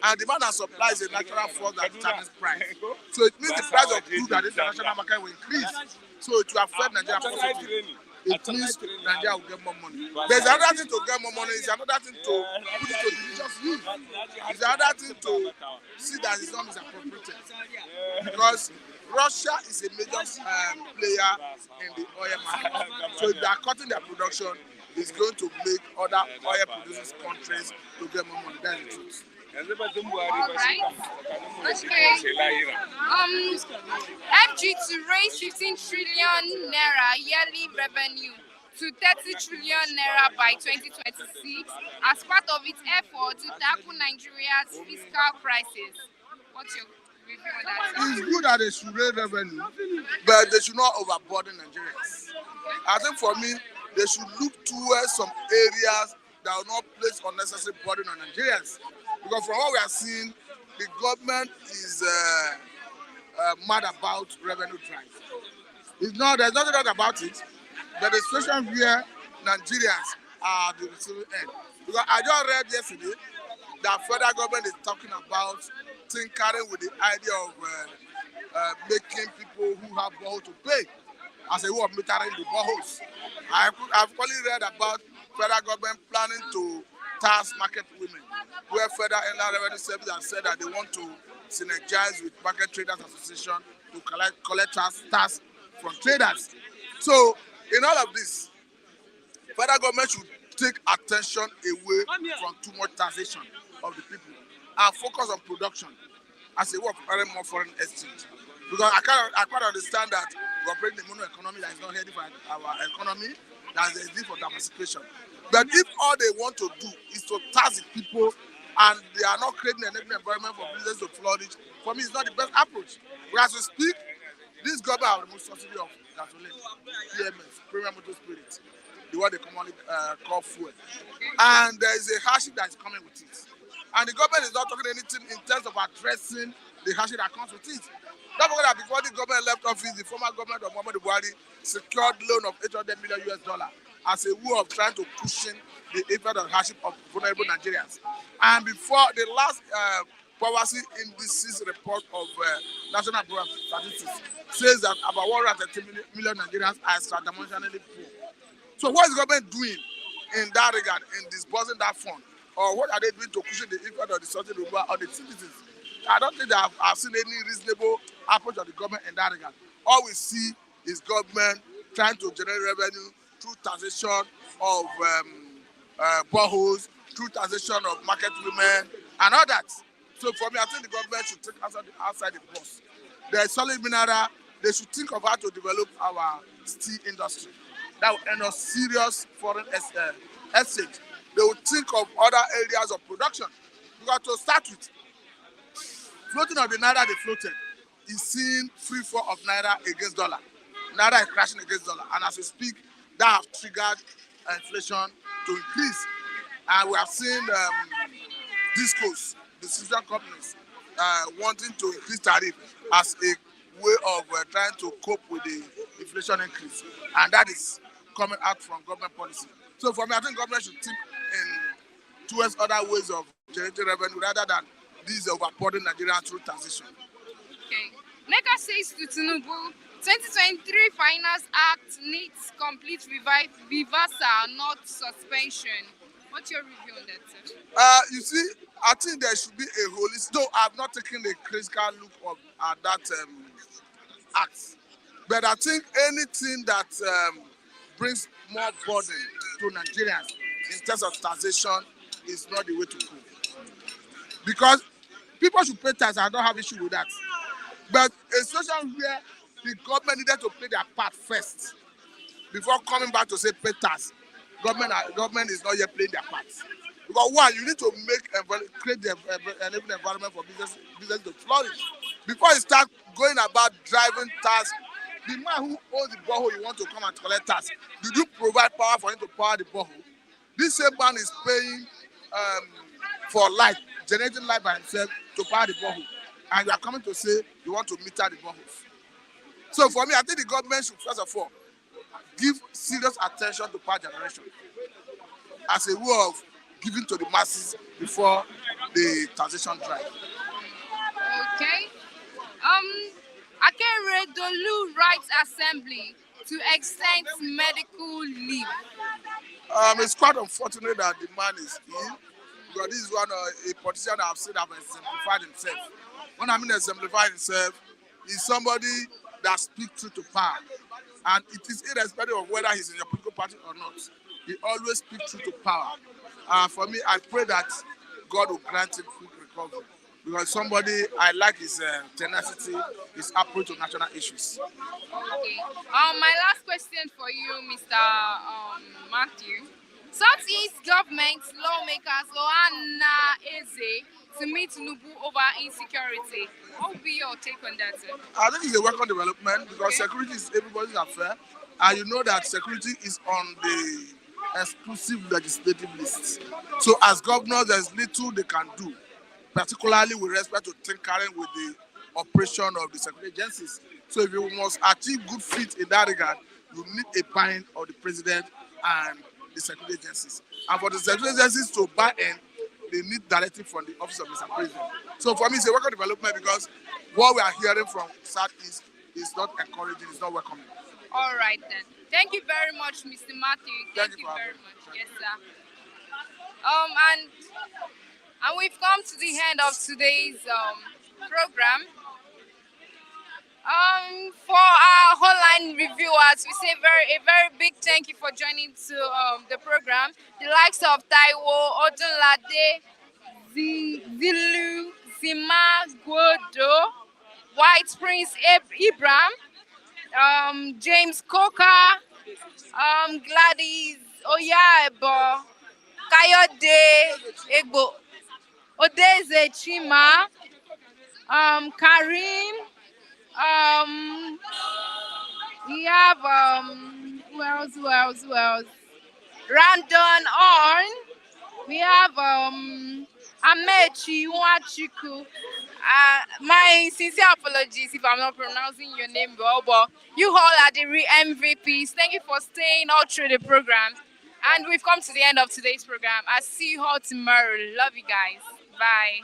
And demand and supply is a natural force that determines price. So it means the price of crude at the international market will increase. So it will affect Nigeria positively. It means Nigeria will get more money. There's another thing to get more money. It's another thing to put it to delicious use. It's another thing to see that it's not misappropriated. Because Russia is a major player in the oil market. So if they are cutting their production, it's going to make other oil producing countries to get more money. That's the truth. All right. Okay. FG to raise 15 trillion naira yearly revenue to 30 trillion naira by 2026 as part of its effort to tackle Nigeria's fiscal crisis. What's your review on that? It's good that they should raise revenue, but they should not overburden Nigerians. I think for me, they should look towards some areas that will not place unnecessary burden on Nigerians. Because from what we are seeing, the government is mad about revenue drive. There's nothing wrong about it, but the situation where Nigerians are the receiving end. Because I just read yesterday that federal government is talking about tinkering with the idea of making people who have boreholes to pay as a way of metering the boreholes. I've only read about federal government planning to tax market women, where Federal Inland Revenue Service has said that they want to synergize with Market Traders Association to collect tax from traders. So, in all of this, federal government should take attention away from too much taxation of the people and focus on production as a way of earning more foreign exchange. Because I quite understand that we operate in a mono economy that is not healthy for our economy, that is need for diversification. But if all they want to do is to tax the people and they are not creating an environment for business to flourish, for me it's not the best approach. But as we speak, this government have removed subsidy of gasoline, PMS, Premium Motor Spirit, the one they commonly call fuel. And there is a hardship that is coming with it. And the government is not talking anything in terms of addressing the hardship that comes with it. Don't forget that before the government left office, the former government of Muhammadu Buhari secured loan of $800 million as a way of trying to cushion the effect of hardship of vulnerable Nigerians. And before the last poverty indices report of National Bureau of Statistics says that about 130 million Nigerians are extra-dimensionally poor. So what is the government doing in that regard, in disbursing that fund? Or what are they doing to cushion the effect of the social removal of the citizens? I don't think that I've seen any reasonable approach of the government in that regard. All we see is government trying to generate revenue through taxation of boreholes, through taxation of market women, and all that. So for me, I think the government should take outside the box. There is solid mineral. They should think of how to develop our steel industry. That will end up serious foreign exchange. They will think of other areas of production. Because to start with, floating of the naira, they floated. is seeing free fall of naira against dollar. Naira is crashing against dollar, and as we speak, that have triggered inflation to increase. And we have seen discos, decision companies, wanting to increase tariff as a way of trying to cope with the inflation increase, and that is coming out from government policy. So for me, I think government should think towards other ways of generating revenue rather than these overburdening Nigeria through taxation. Okay. NECA says to Tinubu, 2023 Finance Act needs complete reversal, not suspension. What's your review on that, sir? You see, I think there should be a holistic, though I've not taken a critical look at that act. But I think anything that brings more burden to Nigerians in terms of taxation is not the way to go. Because people should pay tax, I don't have issue with that. But a situation where the government needed to play their part first before coming back to say pay tax, government is not yet playing their part. Because one, you need to create the enabling environment for business to flourish. Before you start going about driving tax, the man who owns the borehole you want to come and collect tax, did you provide power for him to power the borehole? This same man is paying for light, generating light by himself to power the borehole. And you are coming to say you want to meter the boreholes. So for me, I think the government should first of all give serious attention to power generation as a way of giving to the masses before the taxation drive. Okay. Akere Dolu Rights Assembly to extend medical leave. It's quite unfortunate that the man is ill, because this is a politician that I've seen have exemplified himself. When I mean exemplified himself, is somebody that speaks truth to power. And it is irrespective of whether he's in your political party or not. He always speaks truth to power. For me, I pray that God will grant him quick recovery. Because somebody, I like his tenacity, his approach to national issues. Okay. My last question for you, Mr. Matthew. Southeast government lawmakers Loana Eze to meet Tinubu over insecurity. What would be your take on that, sir? I think it's a welcome development because security is everybody's affair. And you know that security is on the exclusive legislative list. So as governors, there's little they can do, particularly with respect to tinkering with the operation of the security agencies. So if you must achieve good feat in that regard, you need a buy-in of the president and the security agencies. And for the security agencies to buy in, they need directive from the office of Mr. President. So for me, it's a welcome development because what we are hearing from Southeast is not encouraging, it's not welcoming. All right then. Thank you very much, Mr. Matthew. Thank you very much. Yes, sir. And we've come to the end of today's program. For our online reviewers, we say a very big thank you for joining to the program. The likes of Taiwo, Odunlade, Zilu, Zima, Godo, White Prince Ibrahim, James Coker, Gladys Oyaebo, Kayode Egbo, Odeze Chima, Karim. We have who else? Randon On. We have Amechi Wachiku. My sincere apologies if I'm not pronouncing your name well, but you all are the real MVPs. Thank you for staying all through the program. And we've come to the end of today's program. I'll see you all tomorrow. Love you guys. Bye.